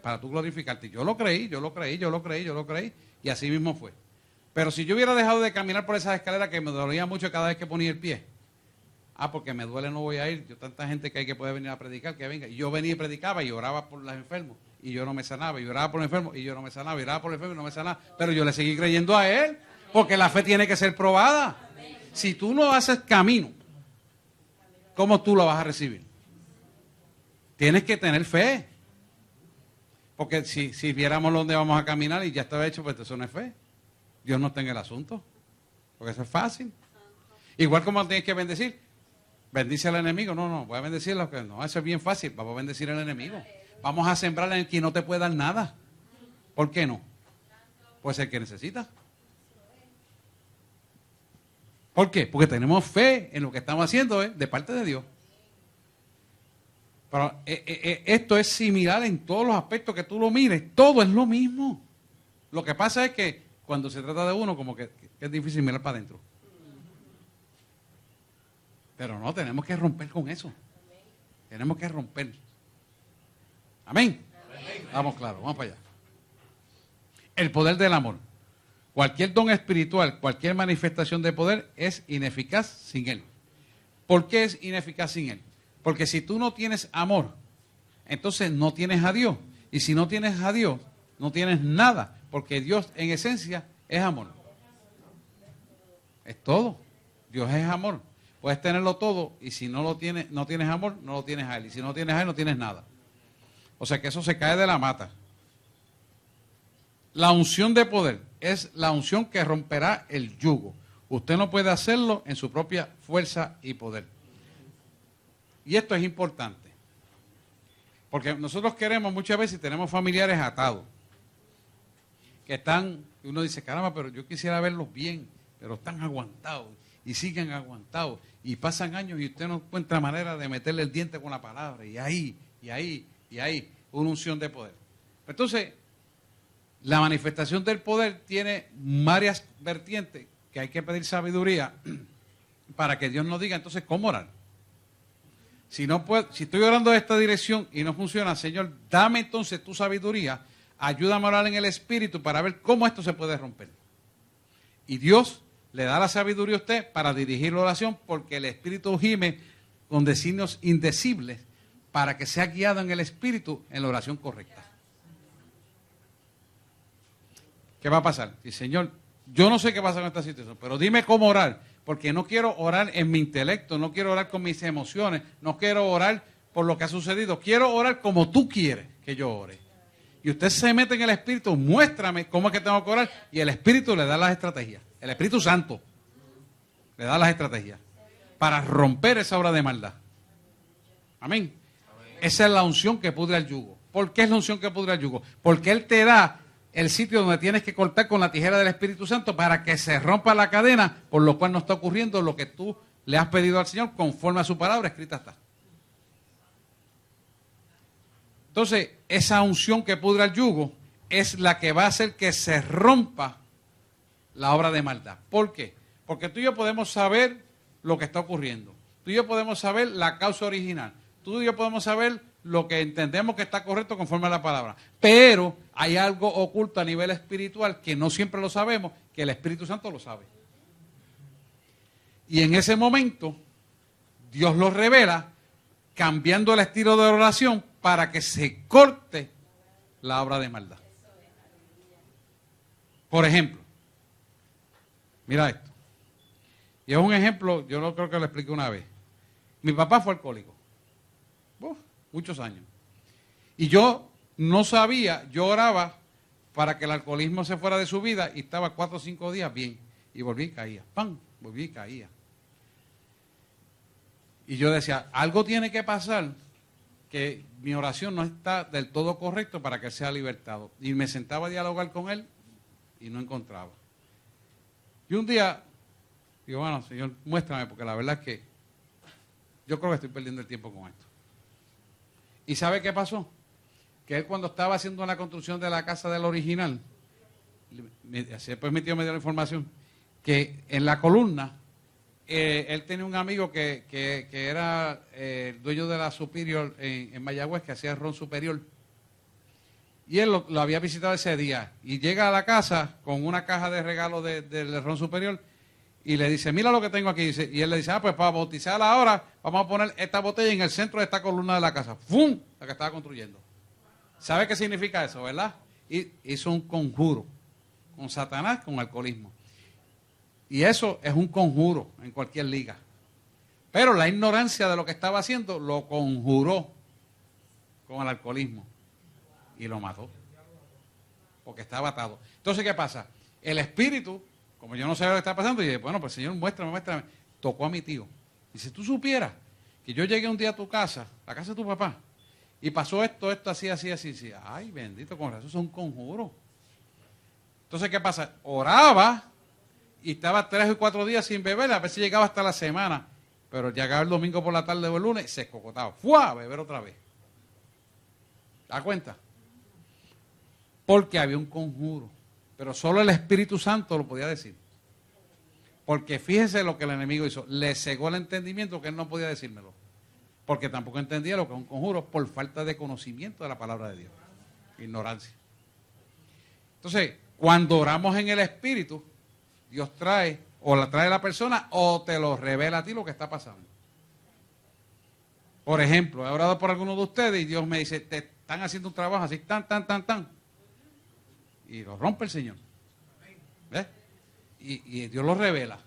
[SPEAKER 4] para tú glorificarte. Yo lo creí, y así mismo fue. Pero si yo hubiera dejado de caminar por esas escaleras que me dolía mucho cada vez que ponía el pie, porque me duele, no voy a ir. Yo tanta gente que hay que puede venir a predicar, que venga. Y yo venía y predicaba y oraba por los enfermos. Y yo no me sanaba. Y oraba por los enfermos y yo no me sanaba. Y oraba por los enfermos y no me sanaba. Pero yo le seguí creyendo a Él. Porque la fe tiene que ser probada. Si tú no haces camino, ¿cómo tú lo vas a recibir? Tienes que tener fe. Porque si viéramos dónde vamos a caminar y ya estaba hecho, pues eso no es fe. Dios no está en el asunto. Porque eso es fácil. Igual como tienes que bendecir. Bendice al enemigo. No, voy a bendecir lo que no. Eso es bien fácil. Vamos a bendecir al enemigo. Vamos a sembrar en el que no te puede dar nada. ¿Por qué no? Pues el que necesita. ¿Por qué? Porque tenemos fe en lo que estamos haciendo de parte de Dios. Pero esto es similar en todos los aspectos que tú lo mires. Todo es lo mismo. Lo que pasa es que cuando se trata de uno, como que es difícil mirar para adentro. Pero no, tenemos que romper con eso. Tenemos que romper. Amén. Vamos claro, vamos para allá. El poder del amor. Cualquier don espiritual, cualquier manifestación de poder es ineficaz sin él. ¿Por qué es ineficaz sin Él? Porque si tú no tienes amor, entonces no tienes a Dios. Y si no tienes a Dios, no tienes nada. Porque Dios en esencia es amor. Es todo. Dios es amor. Puedes tenerlo todo y si no tienes amor, no lo tienes a Él. Y si no tienes a Él, no tienes nada. O sea que eso se cae de la mata. La unción de poder es la unción que romperá el yugo. Usted no puede hacerlo en su propia fuerza y poder. Y esto es importante. Porque nosotros queremos muchas veces, tenemos familiares atados. Que están, uno dice, caramba, pero yo quisiera verlos bien, pero están aguantados. Y siguen aguantados. Y pasan años y usted no encuentra manera de meterle el diente con la palabra. Y ahí, una unción de poder. Entonces, la manifestación del poder tiene varias vertientes que hay que pedir sabiduría para que Dios nos diga entonces cómo orar. Si estoy orando de esta dirección y no funciona, Señor, dame entonces tu sabiduría, ayúdame a orar en el Espíritu para ver cómo esto se puede romper. Y Dios le da la sabiduría a usted para dirigir la oración porque el Espíritu gime con designios indecibles para que sea guiado en el Espíritu en la oración correcta. ¿Qué va a pasar? Y Señor, yo no sé qué pasa con esta situación, pero dime cómo orar, porque no quiero orar en mi intelecto, no quiero orar con mis emociones, no quiero orar por lo que ha sucedido, quiero orar como tú quieres que yo ore. Y usted se mete en el Espíritu, muéstrame cómo es que tengo que orar, y el Espíritu le da las estrategias. El Espíritu Santo le da las estrategias para romper esa obra de maldad. Amén. Esa es la unción que pudre el yugo. ¿Por qué es la unción que pudre el yugo? Porque Él te da el sitio donde tienes que cortar con la tijera del Espíritu Santo para que se rompa la cadena, por lo cual no está ocurriendo lo que tú le has pedido al Señor conforme a su palabra escrita está. Entonces, esa unción que pudre el yugo es la que va a hacer que se rompa la obra de maldad. ¿Por qué? Porque tú y yo podemos saber lo que está ocurriendo. Tú y yo podemos saber la causa original. Tú y yo podemos saber lo que entendemos que está correcto conforme a la palabra. Pero hay algo oculto a nivel espiritual que no siempre lo sabemos, que el Espíritu Santo lo sabe. Y en ese momento, Dios lo revela, cambiando el estilo de oración para que se corte la obra de maldad. Por ejemplo, mira esto. Y es un ejemplo, yo no creo que lo expliqué una vez. Mi papá fue alcohólico. Muchos años. Y yo no sabía, yo oraba para que el alcoholismo se fuera de su vida y estaba 4 o 5 días bien. Y volví y caía. ¡Pam! Volví y caía. Y yo decía, algo tiene que pasar que mi oración no está del todo correcto para que él sea libertado. Y me sentaba a dialogar con él y no encontraba. Y un día, digo, bueno, Señor, muéstrame, porque la verdad es que yo creo que estoy perdiendo el tiempo con esto. ¿Y sabe qué pasó? Que él cuando estaba haciendo la construcción de la casa del original, después mi tío me dio la información, que en la columna, él tenía un amigo que era el dueño de la Superior en Mayagüez, que hacía ron Superior. Y él lo había visitado ese día. Y llega a la casa con una caja de regalo del ron Superior y le dice, mira lo que tengo aquí. Y él le dice, pues para bautizar ahora vamos a poner esta botella en el centro de esta columna de la casa. ¡Fum! La que estaba construyendo. ¿Sabe qué significa eso, verdad? Y hizo un conjuro con Satanás, con alcoholismo. Y eso es un conjuro en cualquier liga. Pero la ignorancia de lo que estaba haciendo lo conjuró con el alcoholismo. Y lo mató. Porque estaba atado. Entonces, ¿qué pasa? El espíritu, como yo no sabía lo que estaba pasando, y dije, bueno, pues Señor, muéstrame. Tocó a mi tío. Y si tú supieras que yo llegué un día a tu casa, la casa de tu papá, y pasó esto, así. Ay, bendito, con razón, eso es un conjuro. Entonces, ¿qué pasa? Oraba y estaba 3 o 4 días sin beber, a veces llegaba hasta la semana, pero llegaba el domingo por la tarde o el lunes, se escocotaba. ¡Fua! A beber otra vez. ¿Da cuenta? Porque había un conjuro. Pero solo el Espíritu Santo lo podía decir. Porque fíjese lo que el enemigo hizo. Le cegó el entendimiento que él no podía decírmelo. Porque tampoco entendía lo que es un conjuro por falta de conocimiento de la palabra de Dios. Ignorancia. Entonces, cuando oramos en el Espíritu, Dios trae, o la trae la persona, o te lo revela a ti lo que está pasando. Por ejemplo, he orado por algunos de ustedes y Dios me dice, te están haciendo un trabajo así, tan. Y lo rompe el Señor. ¿Ves? Y Dios lo revela.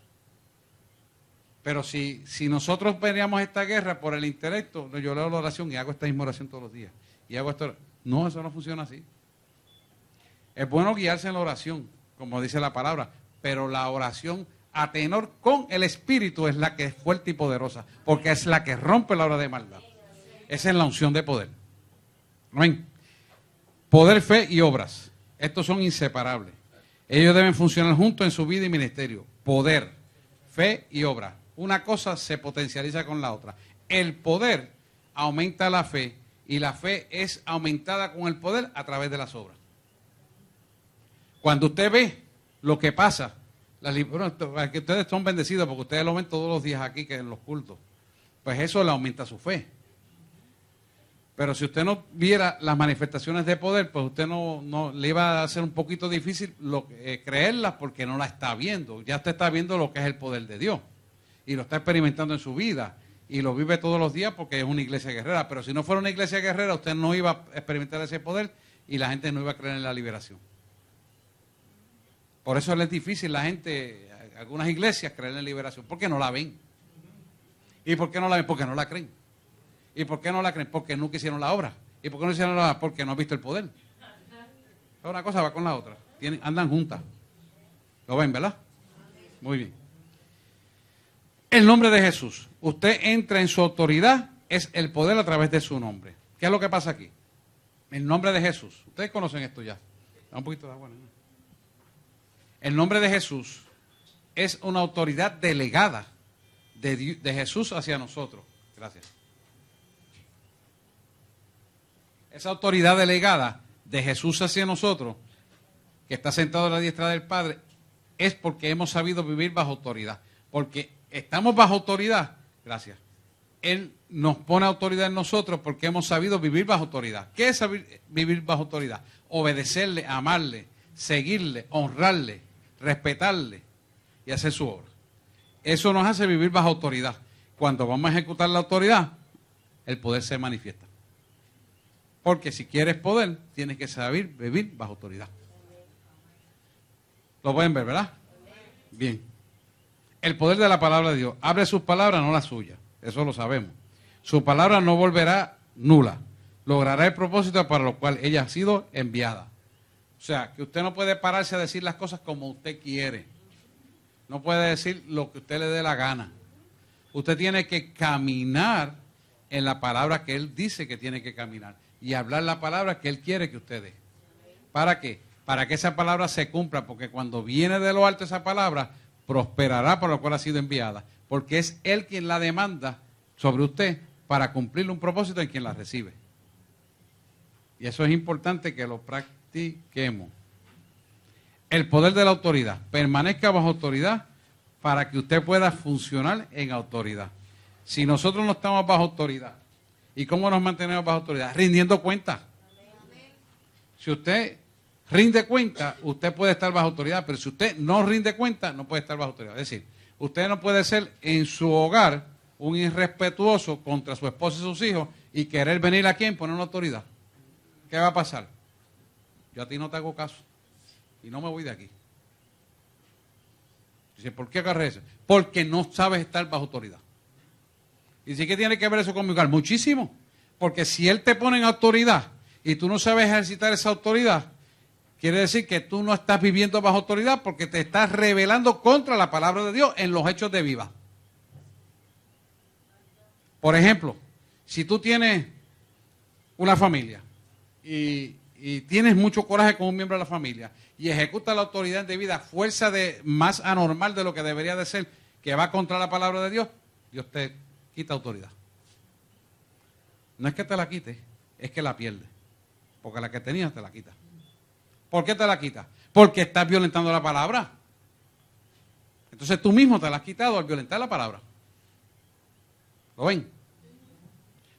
[SPEAKER 4] Pero si nosotros veníamos a esta guerra por el intelecto, yo leo la oración y hago esta misma oración todos los días. Y hago esto. No, eso no funciona así. Es bueno guiarse en la oración, como dice la palabra, pero la oración a tenor con el Espíritu es la que es fuerte y poderosa, porque es la que rompe la obra de maldad. Esa es la unción de poder. Amén. Poder, fe y obras. Estos son inseparables. Ellos deben funcionar juntos en su vida y ministerio. Poder, fe y obra. Una cosa se potencializa con la otra. El poder aumenta la fe y la fe es aumentada con el poder a través de las obras. Cuando usted ve lo que pasa, que ustedes son bendecidos porque ustedes lo ven todos los días aquí que en los cultos, pues eso le aumenta su fe. Pero si usted no viera las manifestaciones de poder, pues usted no le iba a ser un poquito difícil creerlas porque no la está viendo. Ya usted está viendo lo que es el poder de Dios y lo está experimentando en su vida y lo vive todos los días porque es una iglesia guerrera. Pero si no fuera una iglesia guerrera, usted no iba a experimentar ese poder y la gente no iba a creer en la liberación. Por eso es difícil la gente, algunas iglesias, creer en la liberación, porque no la ven. ¿Y por qué no la ven? Porque no la creen. ¿Y por qué no la creen? Porque nunca hicieron la obra. ¿Y por qué no hicieron la obra? Porque no han visto el poder. Una cosa va con la otra. Andan juntas. ¿Lo ven, verdad? Muy bien. El nombre de Jesús. Usted entra en su autoridad, es el poder a través de su nombre. ¿Qué es lo que pasa aquí? El nombre de Jesús. Ustedes conocen esto ya. Da un poquito de agua, ¿no? El nombre de Jesús es una autoridad delegada de Jesús hacia nosotros. Gracias. Esa autoridad delegada de Jesús hacia nosotros, que está sentado a la diestra del Padre, es porque hemos sabido vivir bajo autoridad. Porque estamos bajo autoridad, gracias. Él nos pone autoridad en nosotros porque hemos sabido vivir bajo autoridad. ¿Qué es vivir bajo autoridad? Obedecerle, amarle, seguirle, honrarle, respetarle y hacer su obra. Eso nos hace vivir bajo autoridad. Cuando vamos a ejecutar la autoridad, el poder se manifiesta. Porque si quieres poder, tienes que saber vivir bajo autoridad. ¿Lo pueden ver, verdad? Bien. El poder de la palabra de Dios. Abre sus palabras, no las suyas. Eso lo sabemos. Su palabra no volverá nula. Logrará el propósito para lo cual ella ha sido enviada. O sea, que usted no puede pararse a decir las cosas como usted quiere. No puede decir lo que usted le dé la gana. Usted tiene que caminar en la palabra que Él dice que tiene que caminar. Y hablar la palabra que Él quiere que usted dé. ¿Para qué? Para que esa palabra se cumpla. Porque cuando viene de lo alto esa palabra, prosperará por lo cual ha sido enviada. Porque es Él quien la demanda sobre usted para cumplir un propósito en quien la recibe. Y eso es importante que lo practiquemos. El poder de la autoridad. Permanezca bajo autoridad para que usted pueda funcionar en autoridad. Si nosotros no estamos bajo autoridad, ¿y cómo nos mantenemos bajo autoridad? Rindiendo cuenta. Si usted rinde cuenta, usted puede estar bajo autoridad, pero si usted no rinde cuenta, no puede estar bajo autoridad. Es decir, usted no puede ser en su hogar un irrespetuoso contra su esposa y sus hijos y querer venir aquí a imponer una autoridad. ¿Qué va a pasar? Yo a ti no te hago caso y no me voy de aquí. Dice, ¿por qué agarré eso? Porque no sabes estar bajo autoridad. ¿Y si qué tiene que ver eso con mi hogar? Muchísimo. Porque si Él te pone en autoridad y tú no sabes ejercitar esa autoridad, quiere decir que tú no estás viviendo bajo autoridad porque te estás rebelando contra la palabra de Dios en los hechos de vida. Por ejemplo, si tú tienes una familia y tienes mucho coraje con un miembro de la familia y ejecutas la autoridad indebida, fuerza de más anormal de lo que debería de ser, que va contra la palabra de Dios, Dios te quita autoridad. No es que te la quite, es que la pierdes. Porque la que tenías te la quita. ¿Por qué te la quita? Porque estás violentando la palabra. Entonces tú mismo te la has quitado al violentar la palabra. ¿Lo ven?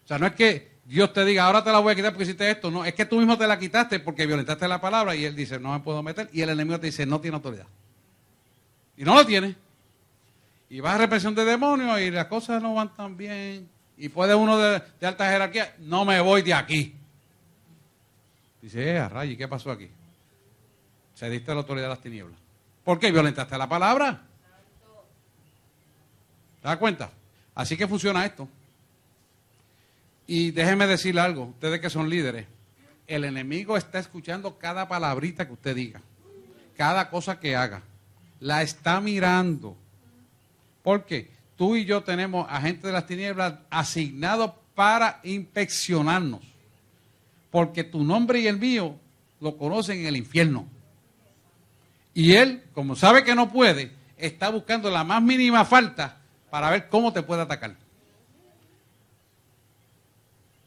[SPEAKER 4] O sea, no es que Dios te diga, ahora te la voy a quitar porque hiciste esto. No, es que tú mismo te la quitaste porque violentaste la palabra y Él dice, no me puedo meter. Y el enemigo te dice, no tiene autoridad. Y no lo tiene. Y vas a represión de demonios y las cosas no van tan bien. Y puede uno de alta jerarquía, no me voy de aquí. Dice, a rayos, ¿qué pasó aquí? Se diste la autoridad de las tinieblas. ¿Por qué violentaste la palabra? ¿Te das cuenta? Así que funciona esto. Y déjenme decirle algo, ustedes que son líderes, el enemigo está escuchando cada palabrita que usted diga, cada cosa que haga, la está mirando. ¿Por qué? Tú y yo tenemos agentes de las tinieblas asignados para inspeccionarnos, porque tu nombre y el mío lo conocen en el infierno. Y él, como sabe que no puede, está buscando la más mínima falta para ver cómo te puede atacar.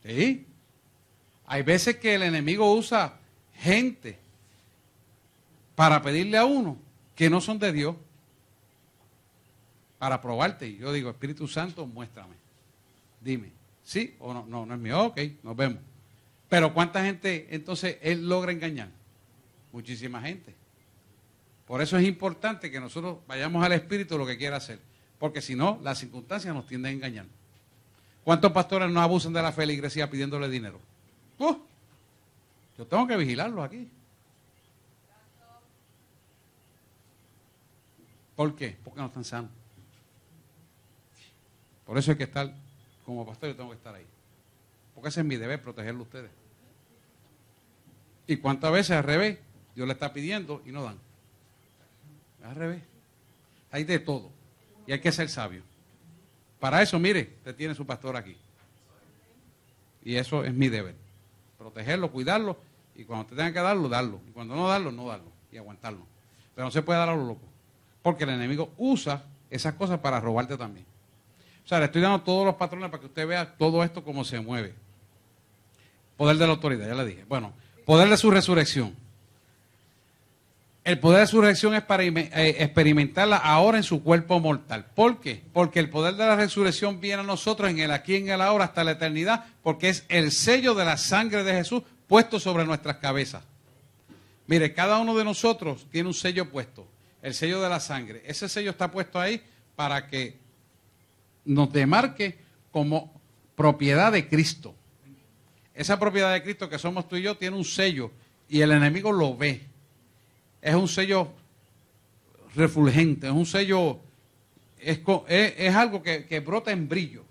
[SPEAKER 4] ¿Sí? Hay veces que el enemigo usa gente para pedirle a uno que no son de Dios, para probarte. Y yo digo, Espíritu Santo, muéstrame. Dime, ¿sí o no? No, no es mío. Ok, nos vemos. Pero ¿cuánta gente entonces él logra engañar? Muchísima gente. Por eso es importante que nosotros vayamos al Espíritu lo que quiera hacer. Porque si no, las circunstancias nos tienden a engañar. ¿Cuántos pastores no abusan de la fe de la iglesia pidiéndole dinero? Yo tengo que vigilarlos aquí. ¿Por qué? Porque no están sanos. Por eso hay que estar, como pastor, yo tengo que estar ahí. Porque ese es mi deber, protegerlo a ustedes. ¿Y cuántas veces al revés? Dios le está pidiendo y no dan. Al revés. Hay de todo. Y hay que ser sabio. Para eso, mire, usted tiene su pastor aquí. Y eso es mi deber. Protegerlo, cuidarlo. Y cuando usted tenga que darlo, darlo. Y cuando no darlo, no darlo. Y aguantarlo. Pero no se puede dar a lo loco. Porque el enemigo usa esas cosas para robarte también. O sea, le estoy dando todos los patrones para que usted vea todo esto cómo se mueve. Poder de la autoridad, ya le dije. Bueno, poder de su resurrección. El poder de su resurrección es para experimentarla ahora en su cuerpo mortal. ¿Por qué? Porque el poder de la resurrección viene a nosotros en el aquí, en el ahora, hasta la eternidad, porque es el sello de la sangre de Jesús puesto sobre nuestras cabezas. Mire, cada uno de nosotros tiene un sello puesto, el sello de la sangre. Ese sello está puesto ahí para que nos demarque como propiedad de Cristo. Esa propiedad de Cristo que somos tú y yo tiene un sello y el enemigo lo ve. Es un sello refulgente, es un sello, es algo que brota en brillo.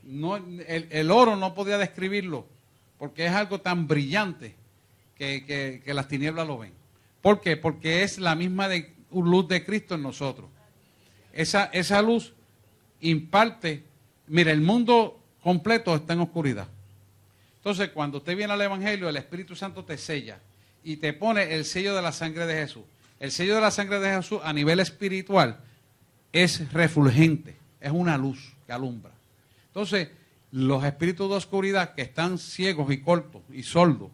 [SPEAKER 4] No, el oro no podía describirlo porque es algo tan brillante que las tinieblas lo ven. ¿Por qué? Porque es la misma luz de Cristo en nosotros. Esa luz imparte, mire, el mundo completo está en oscuridad. Entonces, cuando usted viene al Evangelio, el Espíritu Santo te sella y te pone el sello de la sangre de Jesús. El sello de la sangre de Jesús a nivel espiritual es refulgente, es una luz que alumbra. Entonces, los espíritus de oscuridad que están ciegos y cortos y sordos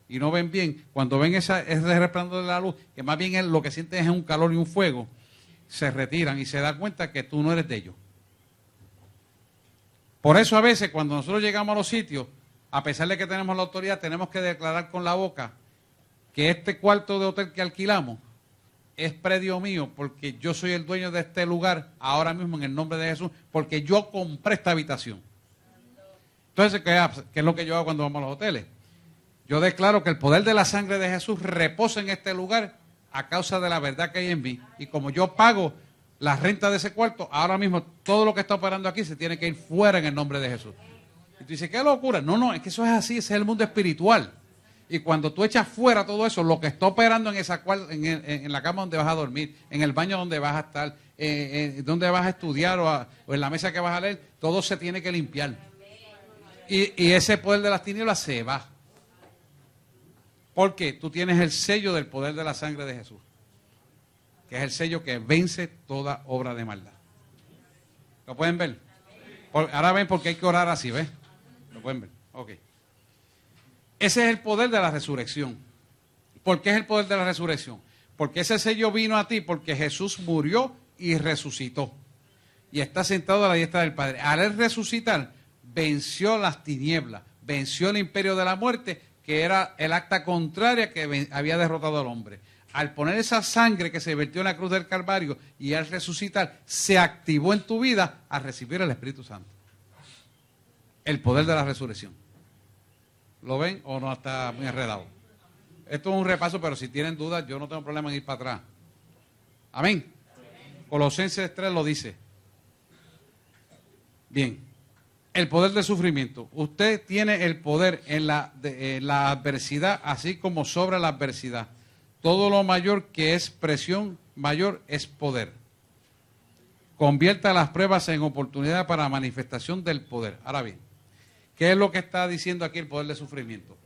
[SPEAKER 4] y no ven bien, cuando ven ese resplandor de la luz, que más bien lo que sienten es un calor y un fuego, se retiran y se dan cuenta que tú no eres de ellos. Por eso a veces cuando nosotros llegamos a los sitios, a pesar de que tenemos la autoridad, tenemos que declarar con la boca que este cuarto de hotel que alquilamos es predio mío porque yo soy el dueño de este lugar ahora mismo en el nombre de Jesús, porque yo compré esta habitación. Entonces, ¿qué es lo que yo hago cuando vamos a los hoteles? Yo declaro que el poder de la sangre de Jesús reposa en este lugar a causa de la verdad que hay en mí. Y como yo pago la renta de ese cuarto, ahora mismo todo lo que está operando aquí se tiene que ir fuera en el nombre de Jesús. Y tú dices, ¿qué locura? No, es que eso es así, ese es el mundo espiritual. Y cuando tú echas fuera todo eso, lo que está operando en la cama donde vas a dormir, en el baño donde vas a estar, donde vas a estudiar o en la mesa que vas a leer, todo se tiene que limpiar. Y ese poder de las tinieblas se va. Porque tú tienes el sello del poder de la sangre de Jesús, que es el sello que vence toda obra de maldad. ¿Lo pueden ver? Ahora ven porque hay que orar así, ¿ves? ¿Lo pueden ver? Ok. Ese es el poder de la resurrección. ¿Por qué es el poder de la resurrección? Porque ese sello vino a ti porque Jesús murió y resucitó. Y está sentado a la diestra del Padre. Al él resucitar, venció las tinieblas, venció el imperio de la muerte, que era el acta contraria que había derrotado al hombre. Al poner esa sangre que se vertió en la cruz del Calvario y al resucitar, se activó en tu vida a recibir el Espíritu Santo. El poder de la resurrección. ¿Lo ven o no está muy enredado? Esto es un repaso, pero si tienen dudas, yo no tengo problema en ir para atrás. Amén. Colosenses 3 lo dice. Bien. El poder del sufrimiento. Usted tiene el poder en la adversidad, así como sobre la adversidad. Todo lo mayor que es presión, mayor es poder. Convierta las pruebas en oportunidad para manifestación del poder. Ahora bien, ¿qué es lo que está diciendo aquí el poder del sufrimiento?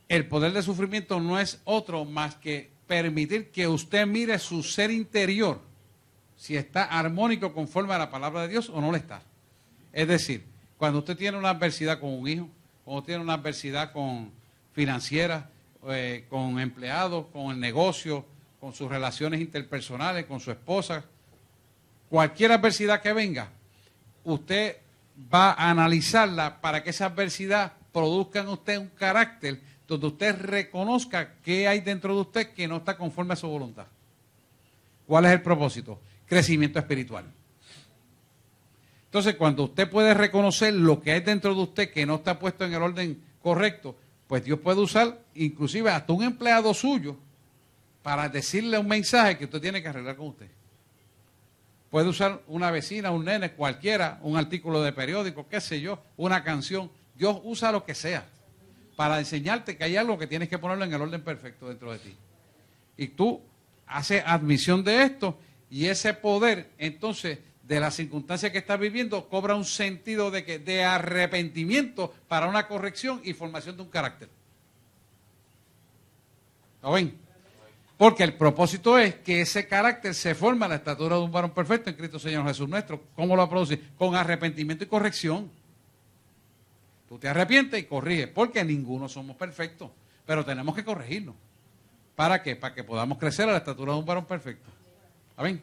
[SPEAKER 4] El poder del sufrimiento no es otro más que permitir que usted mire su ser interior, si está armónico conforme a la palabra de Dios o no lo está. Es decir, cuando usted tiene una adversidad con un hijo, cuando tiene una adversidad con financiera, con empleados, con el negocio, con sus relaciones interpersonales, con su esposa, cualquier adversidad que venga, usted va a analizarla para que esa adversidad produzca en usted un carácter donde usted reconozca qué hay dentro de usted que no está conforme a su voluntad. ¿Cuál es el propósito? Crecimiento espiritual. Entonces, cuando usted puede reconocer lo que hay dentro de usted que no está puesto en el orden correcto, pues Dios puede usar inclusive hasta un empleado suyo para decirle un mensaje que usted tiene que arreglar con usted. Puede usar una vecina, un nene, cualquiera, un artículo de periódico, qué sé yo, una canción. Dios usa lo que sea para enseñarte que hay algo que tienes que ponerlo en el orden perfecto dentro de ti. Y tú haces admisión de esto y ese poder, entonces, de la circunstancia que estás viviendo, cobra un sentido de arrepentimiento para una corrección y formación de un carácter. ¿Lo ven? Porque el propósito es que ese carácter se forma a la estatura de un varón perfecto en Cristo Señor Jesús nuestro. ¿Cómo lo produce? Con arrepentimiento y corrección. Tú te arrepientes y corriges, porque ninguno somos perfectos, pero tenemos que corregirnos. ¿Para qué? Para que podamos crecer a la estatura de un varón perfecto. ¿Amén?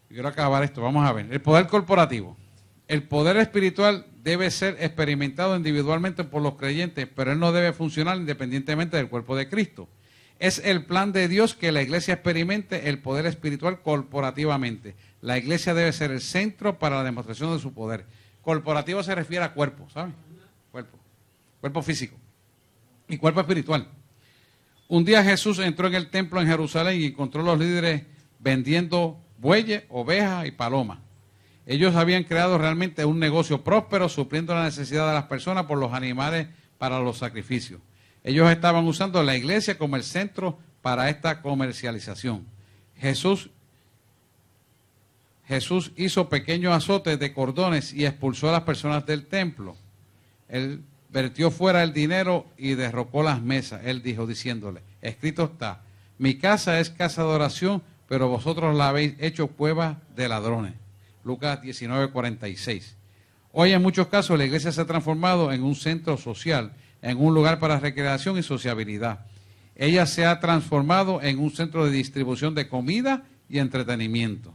[SPEAKER 4] Quiero acabar esto, vamos a ver. El poder corporativo. El poder espiritual debe ser experimentado individualmente por los creyentes, pero él no debe funcionar independientemente del cuerpo de Cristo. Es el plan de Dios que la iglesia experimente el poder espiritual corporativamente. La iglesia debe ser el centro para la demostración de su poder. Corporativo se refiere a cuerpo, ¿saben? Cuerpo físico y cuerpo espiritual. Un día Jesús entró en el templo en Jerusalén y encontró a los líderes vendiendo bueyes, ovejas y palomas. Ellos habían creado realmente un negocio próspero, supliendo la necesidad de las personas por los animales para los sacrificios. Ellos estaban usando la iglesia como el centro para esta comercialización. Jesús hizo pequeños azotes de cordones y expulsó a las personas del templo. Él vertió fuera el dinero y derrocó las mesas. Él dijo, diciéndole, escrito está, mi casa es casa de oración, pero vosotros la habéis hecho cueva de ladrones. Lucas 19:46. Hoy en muchos casos la iglesia se ha transformado en un centro social, en un lugar para recreación y sociabilidad. Ella se ha transformado en un centro de distribución de comida y entretenimiento.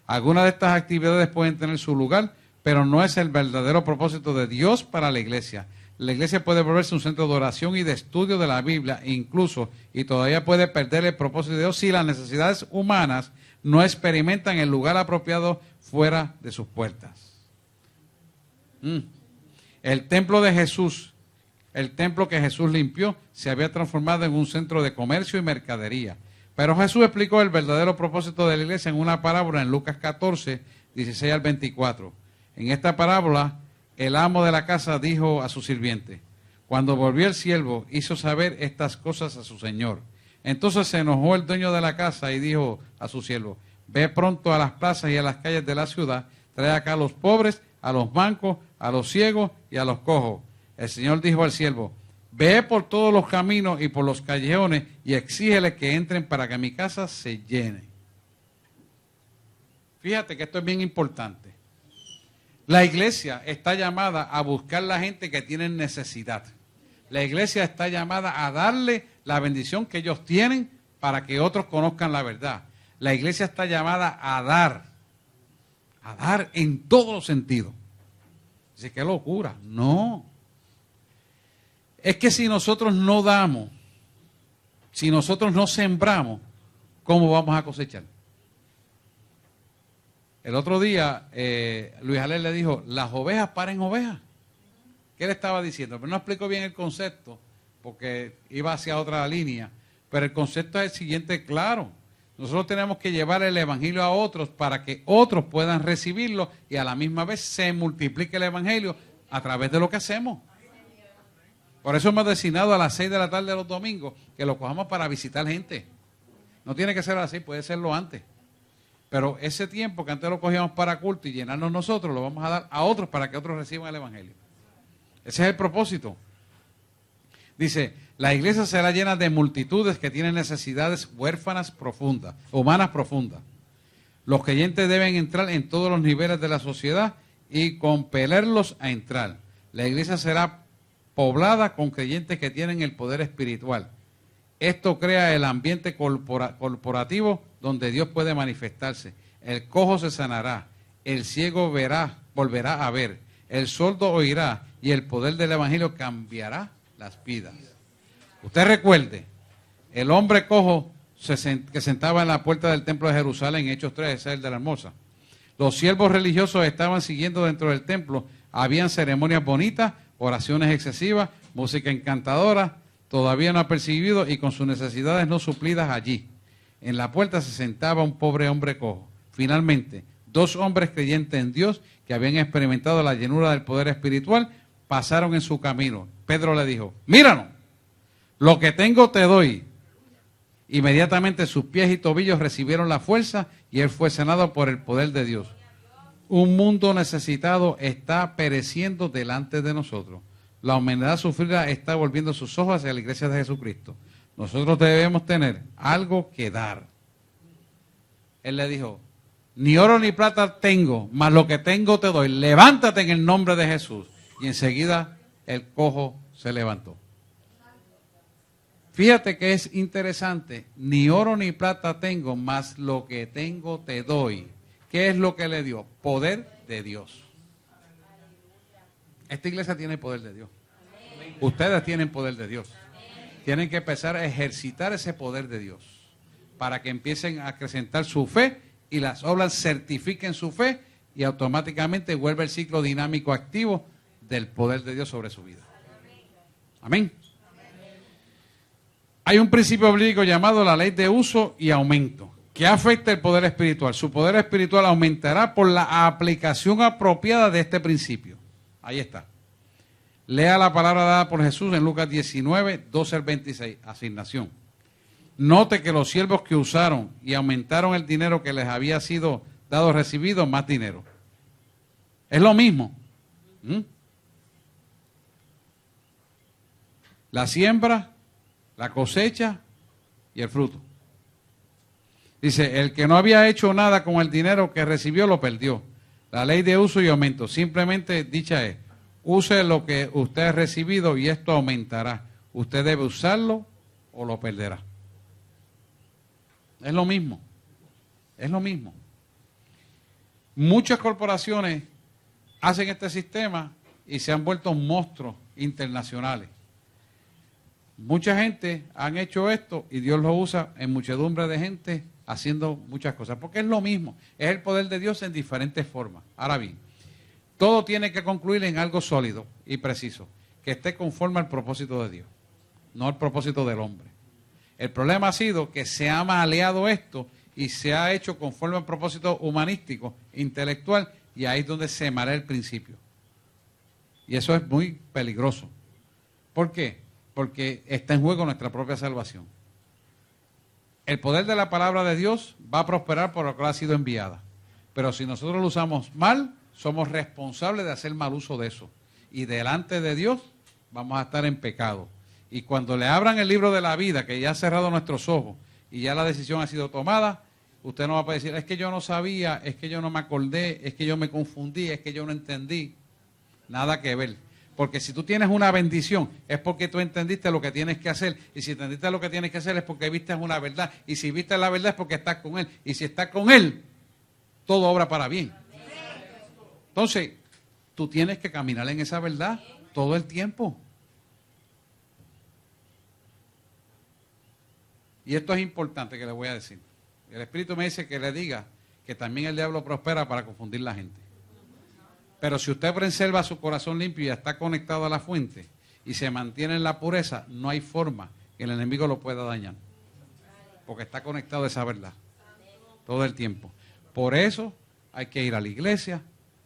[SPEAKER 4] Algunas de estas actividades pueden tener su lugar, pero no es el verdadero propósito de Dios para la iglesia. La iglesia puede volverse un centro de oración y de estudio de la Biblia, incluso, y todavía puede perder el propósito de Dios si las necesidades humanas no experimentan el lugar apropiado fuera de sus puertas. El templo de Jesús, el templo que Jesús limpió, se había transformado en un centro de comercio y mercadería. Pero Jesús explicó el verdadero propósito de la iglesia en una parábola en Lucas 14, 16 al 24. En esta parábola, el amo de la casa dijo a su sirviente, cuando volvió el siervo, hizo saber estas cosas a su señor. Entonces se enojó el dueño de la casa y dijo a su siervo, ve pronto a las plazas y a las calles de la ciudad, trae acá a los pobres, a los mancos, a los ciegos y a los cojos. El Señor dijo al siervo, ve por todos los caminos y por los callejones y exígele que entren para que mi casa se llene. Fíjate que esto es bien importante. La iglesia está llamada a buscar la gente que tiene necesidad. La iglesia está llamada a darle la bendición que ellos tienen para que otros conozcan la verdad. La iglesia está llamada a dar en todos los sentidos. Dice, qué locura. No. Es que si nosotros no damos, si nosotros no sembramos, ¿cómo vamos a cosechar? El otro día Luis Alén le dijo, las ovejas paren ovejas. ¿Qué le estaba diciendo? Pero no explicó bien el concepto, porque iba hacia otra línea. Pero el concepto es el siguiente, claro. Nosotros tenemos que llevar el evangelio a otros para que otros puedan recibirlo y a la misma vez se multiplique el evangelio a través de lo que hacemos. Por eso hemos designado a las 6 de la tarde los domingos que lo cojamos para visitar gente. No tiene que ser así, puede serlo antes. Pero ese tiempo que antes lo cogíamos para culto y llenarnos nosotros, lo vamos a dar a otros para que otros reciban el evangelio. Ese es el propósito. Dice, la iglesia será llena de multitudes que tienen necesidades huérfanas profundas, humanas profundas. Los creyentes deben entrar en todos los niveles de la sociedad y compelerlos a entrar. La iglesia será poblada con creyentes que tienen el poder espiritual. Esto crea el ambiente corporativo donde Dios puede manifestarse. El cojo se sanará, el ciego volverá a ver, el sordo oirá y el poder del evangelio cambiará las vidas. Usted recuerde, el hombre cojo que sentaba en la puerta del templo de Jerusalén, en Hechos 3, ese es el de la hermosa. Los siervos religiosos estaban siguiendo dentro del templo, habían ceremonias bonitas, oraciones excesivas, música encantadora, todavía no apercibido y con sus necesidades no suplidas allí. En la puerta se sentaba un pobre hombre cojo. Finalmente, 2 hombres creyentes en Dios que habían experimentado la llenura del poder espiritual pasaron en su camino. Pedro le dijo, míranos, lo que tengo te doy. Inmediatamente sus pies y tobillos recibieron la fuerza y él fue sanado por el poder de Dios. Un mundo necesitado está pereciendo delante de nosotros. La humanidad sufrida está volviendo sus ojos hacia la iglesia de Jesucristo. Nosotros debemos tener algo que dar. Él le dijo, ni oro ni plata tengo, mas lo que tengo te doy. Levántate en el nombre de Jesús. Y enseguida el cojo se levantó. Fíjate que es interesante, ni oro ni plata tengo, mas lo que tengo te doy. ¿Qué es lo que le dio? Poder de Dios. Esta iglesia tiene poder de Dios. Ustedes tienen poder de Dios. Tienen que empezar a ejercitar ese poder de Dios para que empiecen a acrecentar su fe y las obras certifiquen su fe y automáticamente vuelve el ciclo dinámico activo del poder de Dios sobre su vida. Amén. Hay un principio bíblico llamado la ley de uso y aumento, que afecta el poder espiritual. Su poder espiritual aumentará por la aplicación apropiada de este principio. Ahí está. Lea la palabra dada por Jesús en Lucas 19, 12 al 26, asignación. Note que los siervos que usaron y aumentaron el dinero que les había sido dado recibido, más dinero. Es lo mismo. La siembra, la cosecha y el fruto. Dice, el que no había hecho nada con el dinero que recibió lo perdió. La ley de uso y aumento, simplemente dicha es, use lo que usted ha recibido y esto aumentará. Usted debe usarlo o lo perderá. Es lo mismo, es lo mismo. Muchas corporaciones hacen este sistema y se han vuelto monstruos internacionales. Mucha gente han hecho esto y Dios lo usa en muchedumbre de gente haciendo muchas cosas, porque es lo mismo, es el poder de Dios en diferentes formas. Ahora bien, todo tiene que concluir en algo sólido y preciso, que esté conforme al propósito de Dios, no al propósito del hombre. El problema ha sido que se ha maleado esto y se ha hecho conforme al propósito humanístico, intelectual, y ahí es donde se malea el principio. Y eso es muy peligroso. ¿Por qué? Porque está en juego nuestra propia salvación. El poder de la palabra de Dios va a prosperar por lo que ha sido enviada. Pero si nosotros lo usamos mal, somos responsables de hacer mal uso de eso. Y delante de Dios vamos a estar en pecado. Y cuando le abran el libro de la vida, que ya ha cerrado nuestros ojos y ya la decisión ha sido tomada, usted no va a poder decir, es que yo no sabía, es que yo no me acordé, es que yo me confundí, es que yo no entendí. Nada que ver. Porque si tú tienes una bendición, es porque tú entendiste lo que tienes que hacer. Y si entendiste lo que tienes que hacer, es porque viste una verdad. Y si viste la verdad, es porque estás con Él. Y si estás con Él, todo obra para bien. Entonces, tú tienes que caminar en esa verdad todo el tiempo. Y esto es importante que le voy a decir. El Espíritu me dice que le diga que también el diablo prospera para confundir la gente. Pero si usted preserva su corazón limpio y está conectado a la fuente y se mantiene en la pureza, no hay forma que el enemigo lo pueda dañar. Porque está conectado a esa verdad todo el tiempo. Por eso hay que ir a la iglesia,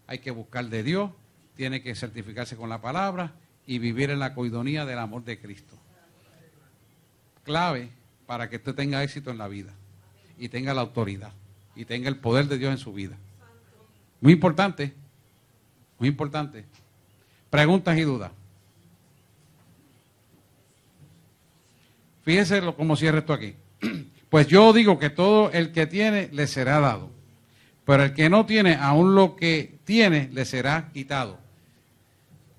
[SPEAKER 4] hay que buscar de Dios, tiene que certificarse con la palabra y vivir en la coidonía del amor de Cristo. Clave para que usted tenga éxito en la vida y tenga la autoridad y tenga el poder de Dios en su vida. Muy importante, muy importante. Preguntas y dudas. Fíjese cómo cierra esto aquí. Pues yo digo que todo el que tiene le será dado, pero el que no tiene, aún lo que tiene le será quitado.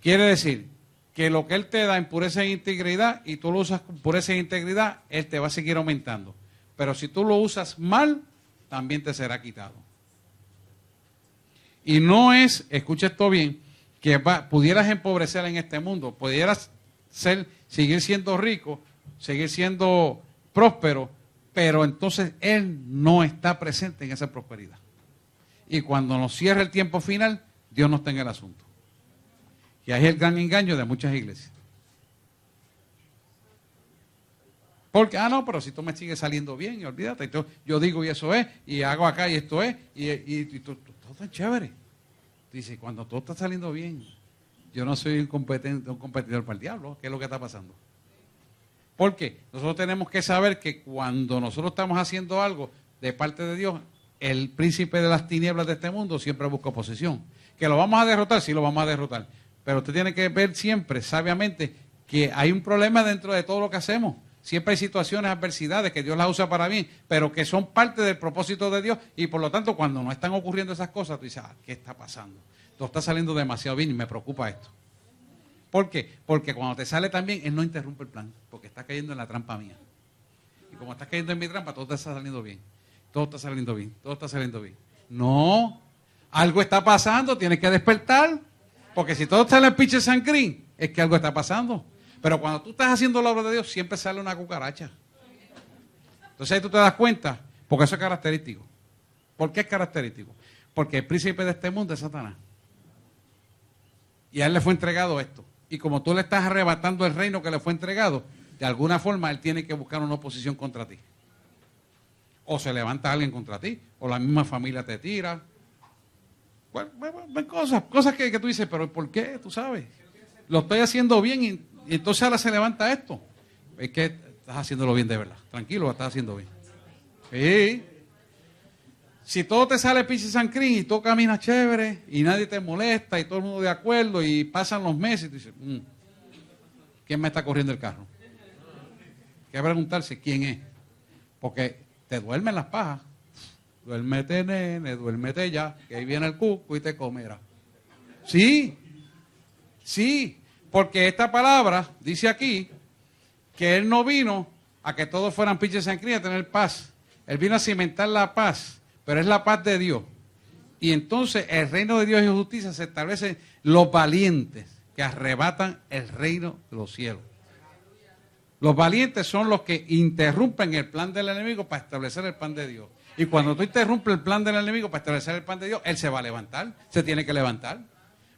[SPEAKER 4] Quiere decir que lo que Él te da en pureza e integridad y tú lo usas con pureza e integridad, Él te va a seguir aumentando. Pero si tú lo usas mal, también te será quitado. Y no es, escucha esto bien, que pudieras empobrecer en este mundo, pudieras seguir siendo rico, seguir siendo próspero, pero entonces Él no está presente en esa prosperidad. Y cuando nos cierre el tiempo final, Dios no está en el asunto. Y ahí es el gran engaño de muchas iglesias. Porque, no, pero si tú me sigues saliendo bien, y olvídate, yo digo y eso es, y hago acá y esto es, y todo está chévere. Dice, cuando todo está saliendo bien, yo no soy un competidor para el diablo. ¿Qué es lo que está pasando? Porque nosotros tenemos que saber que cuando nosotros estamos haciendo algo de parte de Dios, el príncipe de las tinieblas de este mundo siempre busca oposición. Que lo vamos a derrotar, sí lo vamos a derrotar. Pero usted tiene que ver siempre, sabiamente, que hay un problema dentro de todo lo que hacemos. Siempre hay situaciones, adversidades que Dios las usa para bien, pero que son parte del propósito de Dios. Y por lo tanto, cuando no están ocurriendo esas cosas, tú dices, ¿qué está pasando? Todo está saliendo demasiado bien y me preocupa esto. ¿Por qué? Porque cuando te sale tan bien, Él no interrumpe el plan, porque está cayendo en la trampa mía. Y como estás cayendo en mi trampa, todo te está saliendo bien. Todo está saliendo bien, todo está saliendo bien. No, algo está pasando, tienes que despertar. Porque si todo sale en pinche sangrín, es que algo está pasando. Pero cuando tú estás haciendo la obra de Dios, siempre sale una cucaracha. Entonces ahí tú te das cuenta, porque eso es característico. ¿Por qué es característico? Porque el príncipe de este mundo es Satanás. Y a él le fue entregado esto. Y como tú le estás arrebatando el reino que le fue entregado, de alguna forma él tiene que buscar una oposición contra ti. O se levanta alguien contra ti, o la misma familia te tira. Bueno, cosas que tú dices, pero ¿por qué? Tú sabes. Lo estoy haciendo bien y entonces ahora se levanta esto. Es que estás haciéndolo bien de verdad. Tranquilo, lo estás haciendo bien. Sí. Si todo te sale pinche sancrín y todo camina chévere y nadie te molesta y todo el mundo de acuerdo y pasan los meses y tú dices, ¿quién me está corriendo el carro? Hay que preguntarse quién es. Porque te duermen las pajas. Duérmete, nene, duérmete ya, que ahí viene el cuco y te comerá. Sí, sí, porque esta palabra dice aquí que Él no vino a que todos fueran pinches sangría a tener paz. Él vino a cimentar la paz, pero es la paz de Dios. Y entonces el reino de Dios y justicia se establece los valientes que arrebatan el reino de los cielos. Los valientes son los que interrumpen el plan del enemigo para establecer el plan de Dios. Y cuando tú interrumpes el plan del enemigo para establecer el plan de Dios, Él se va a levantar, se tiene que levantar.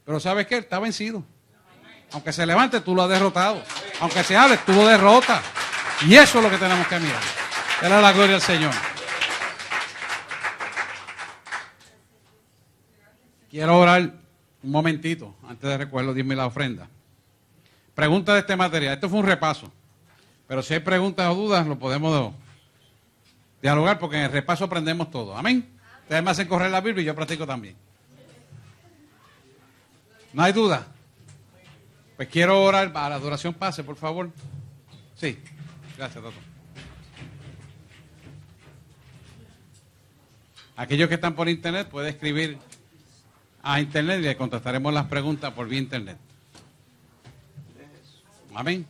[SPEAKER 4] Pero ¿sabes qué? Él está vencido. Aunque se levante, tú lo has derrotado. Aunque se hable, tú lo derrotas. Y eso es lo que tenemos que mirar. Era la gloria al Señor. Quiero orar un momentito antes de recoger los 10,000 la ofrenda. Pregunta de este material. Esto fue un repaso. Pero si hay preguntas o dudas, lo podemos dialogar porque en el repaso aprendemos todo. Amén. Ustedes me hacen correr la Biblia y yo practico también. ¿No hay duda? Pues quiero orar para la adoración pase, por favor. Sí. Gracias, Toto. Aquellos que están por internet pueden escribir a internet y le contestaremos las preguntas por vía internet. Amén.